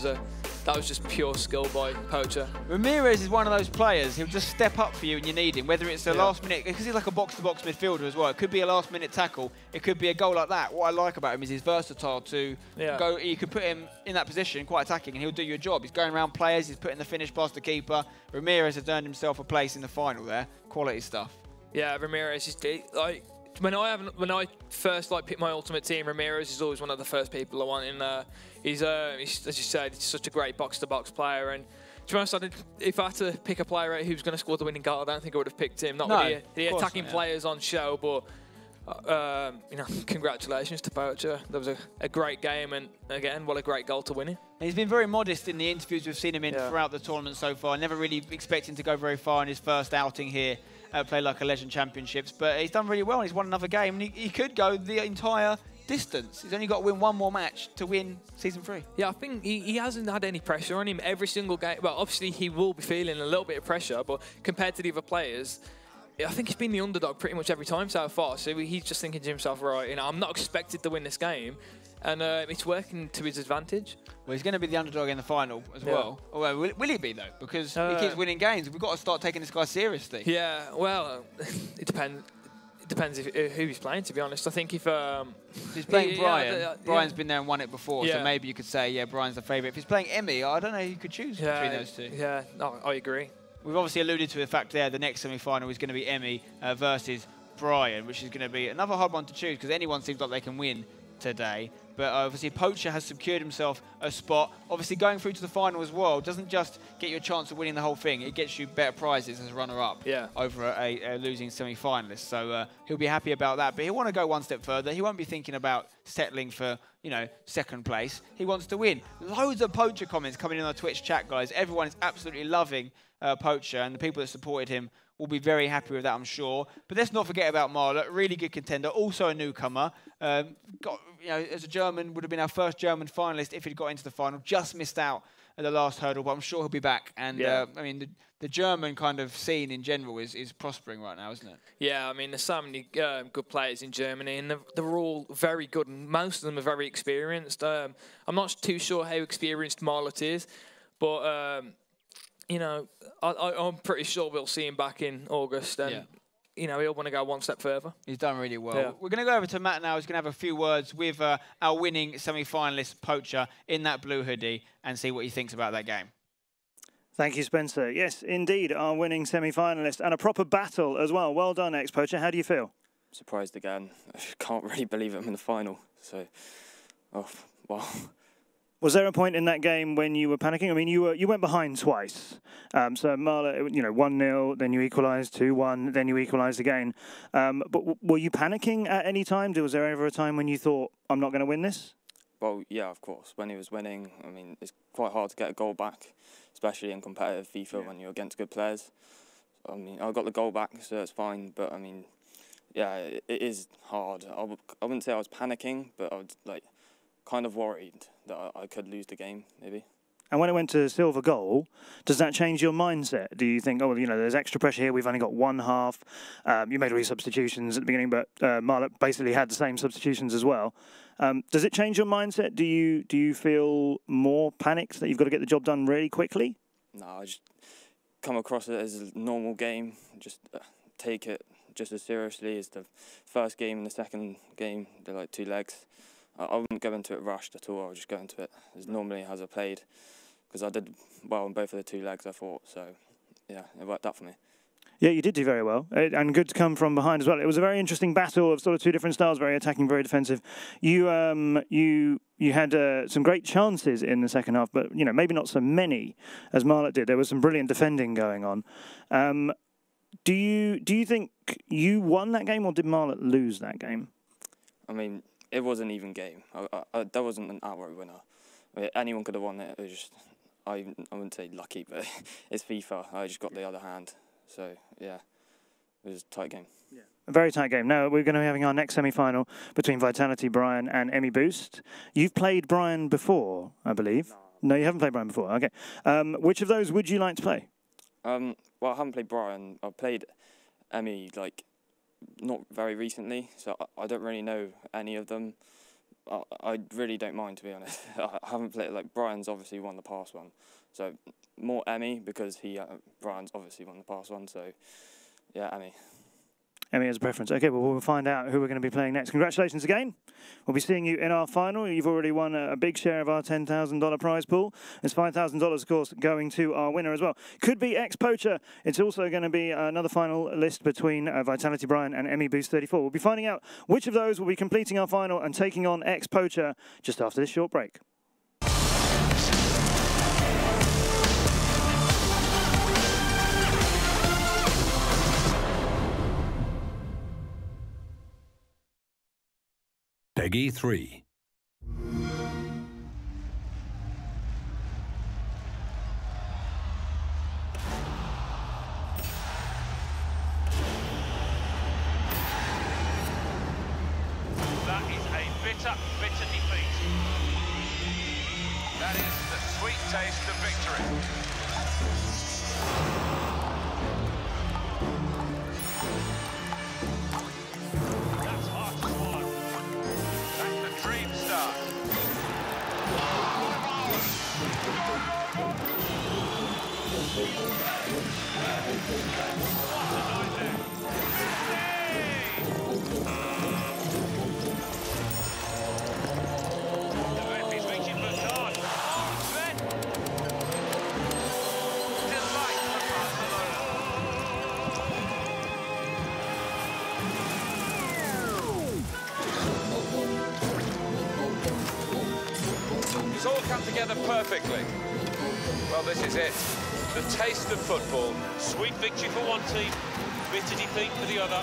was just pure skill by Poacher. Ramirez is one of those players who'll just step up for you when you need him, whether it's a last minute, because he's like a box-to-box midfielder as well. It could be a last-minute tackle. It could be a goal like that. What I like about him is he's versatile to go. You could put him in that position, quite attacking, and he'll do your job. He's going around players. He's putting the finish past the keeper. Ramirez has earned himself a place in the final there. Quality stuff. Yeah, Ramirez is like. When I first picked my ultimate team, Ramirez is always one of the first people I want in. He's as you said, he's such a great box-to-box player. And to be honest, if I had to pick a player who's going to score the winning goal, I don't think I would have picked him. Not really the attacking players on show, but congratulations to Poacher. That was a great game, and again, what a great goal to win it. He's been very modest in the interviews we've seen him in throughout the tournament so far. Never really expecting to go very far in his first outing here at PLALC Championships, but he's done really well. He's won another game, and he could go the entire distance. He's only got to win one more match to win Season 3. Yeah, I think he hasn't had any pressure on him every single game. Well, obviously he will be feeling a little bit of pressure, but compared to the other players, I think he's been the underdog pretty much every time so far. So he's just thinking to himself, right, I'm not expected to win this game, and it's working to his advantage. Well, he's going to be the underdog in the final as well. Well, will he be, though? Because he keeps winning games. We've got to start taking this guy seriously. Yeah, well, it depends. It depends who he's playing, to be honest. I think if he's playing Brian, Brian's been there and won it before, so maybe you could say, yeah, Brian's the favourite. If he's playing Emmy, I don't know who you could choose between those two. Yeah, no, I agree. We've obviously alluded to the fact there the next semi-final is going to be Emmy versus Brian, which is going to be another hard one to choose because anyone seems like they can win today. But obviously Poacher has secured himself a spot. Obviously going through to the final as well doesn't just get you a chance of winning the whole thing. It gets you better prizes as a runner-up over a losing semi-finalist. So he'll be happy about that. But he'll want to go one step further. He won't be thinking about settling for, second place. He wants to win. Loads of Poacher comments coming in on the Twitch chat, guys. Everyone is absolutely loving Poacher, and the people that supported him will be very happy with that, I'm sure. But let's not forget about Marlut, really good contender, also a newcomer. As a German, would have been our first German finalist if he'd got into the final. Just missed out at the last hurdle, but I'm sure he'll be back. And the German kind of scene in general is prospering right now, isn't it? Yeah, there's so many good players in Germany, and they're all very good, and most of them are very experienced. I'm not too sure how experienced Marlut is, but I'm pretty sure we'll see him back in August, and he'll want to go one step further. He's done really well. Yeah. We're going to go over to Matt now. He's going to have a few words with our winning semi-finalist Poacher in that blue hoodie and see what he thinks about that game. Thank you, Spencer. Yes, indeed, our winning semi-finalist and a proper battle as well. Well done, xPoacher. How do you feel? Surprised again. I can't really believe I'm in the final. So, wow. Was there a point in that game when you were panicking? You went behind twice. So Marlut, 1-0, then you equalised 2-1, then you equalised again. But were you panicking at any time? Was there ever a time when you thought, I'm not going to win this? Well, yeah, of course. When he was winning, it's quite hard to get a goal back, especially in competitive FIFA when you're against good players. I got the goal back, so it's fine. But it is hard. I wouldn't say I was panicking, but I was kind of worried that I could lose the game, maybe. And when it went to silver goal, does that change your mindset? Do you think, there's extra pressure here, we've only got one half. You made all these substitutions at the beginning, but Marlut basically had the same substitutions as well. Does it change your mindset? Do you feel more panicked that you've got to get the job done really quickly? No, I just come across it as a normal game. Just take it just as seriously as the first game and the second game. They're like two legs. I wouldn't go into it rushed at all. I would just go into it as normally as I played, because I did well on both of the two legs, I thought. So, yeah, it worked out for me. Yeah, you did do very well, and good to come from behind as well. It was a very interesting battle of sort of two different styles, very attacking, very defensive. You had some great chances in the second half, but maybe not so many as Marlut did. There was some brilliant defending going on. Do you think you won that game, or did Marlut lose that game? It was an even game. There wasn't an outright winner. Anyone could have won it. It was just, I wouldn't say lucky, but it's FIFA. I just got the other hand. So, yeah, it was a tight game. Yeah. A very tight game. Now, we're going to be having our next semi-final between Vitality Brian and Emmy Boost. You've played Brian before, I believe. No, you haven't played Brian before. Okay. Which of those would you like to play? Well, I haven't played Brian. I've played Emmy, not very recently, so I don't really know any of them. I really don't mind, to be honest. I haven't played, like, Brian's obviously won the past one, so more Emmy, because Brian's obviously won the past one, so yeah, Emmy. Emmy has a preference. Okay, well, we'll find out who we're going to be playing next. Congratulations again. We'll be seeing you in our final. You've already won a big share of our $10,000 prize pool. There's $5,000, of course, going to our winner as well. Could be xPoacher. It's also going to be another final list between Vitality Brian and Emmy Boost 34. We'll be finding out which of those will be completing our final and taking on xPoacher just after this short break. Peggy 3. That is a bitter, bitter defeat. That is the sweet taste of victory. That's hard to swallow. That's the dream start. It's all come together perfectly. Well, this is it. The taste of football. Sweet victory for one team, bitter defeat for the other.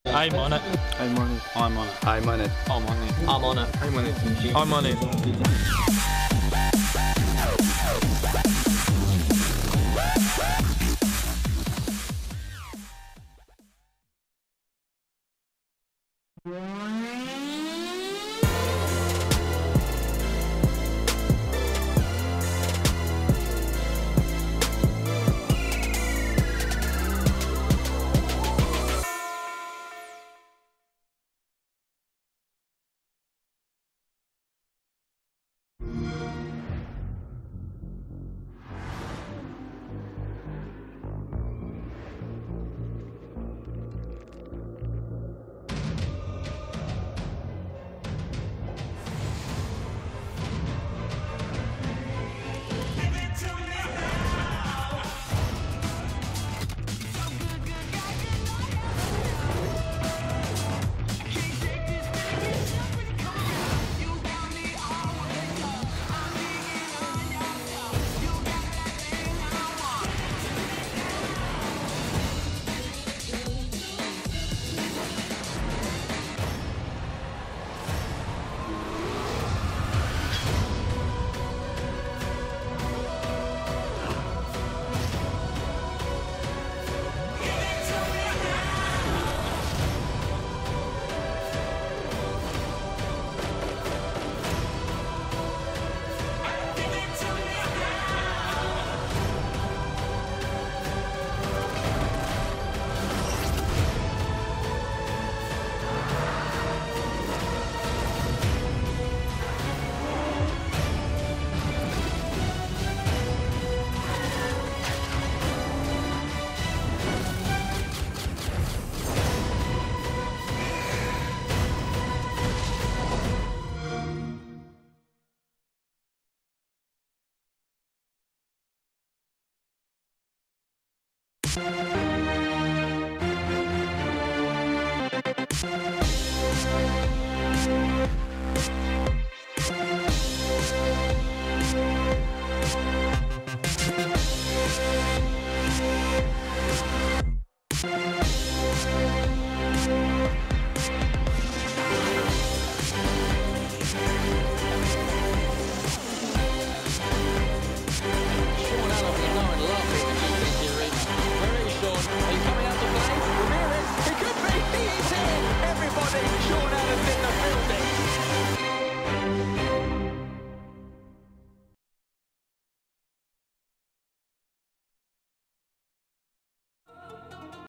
I'm on it. I'm on it. I'm on it. I'm on it. I'm on it. I'm on it. I'm on it. I'm on it.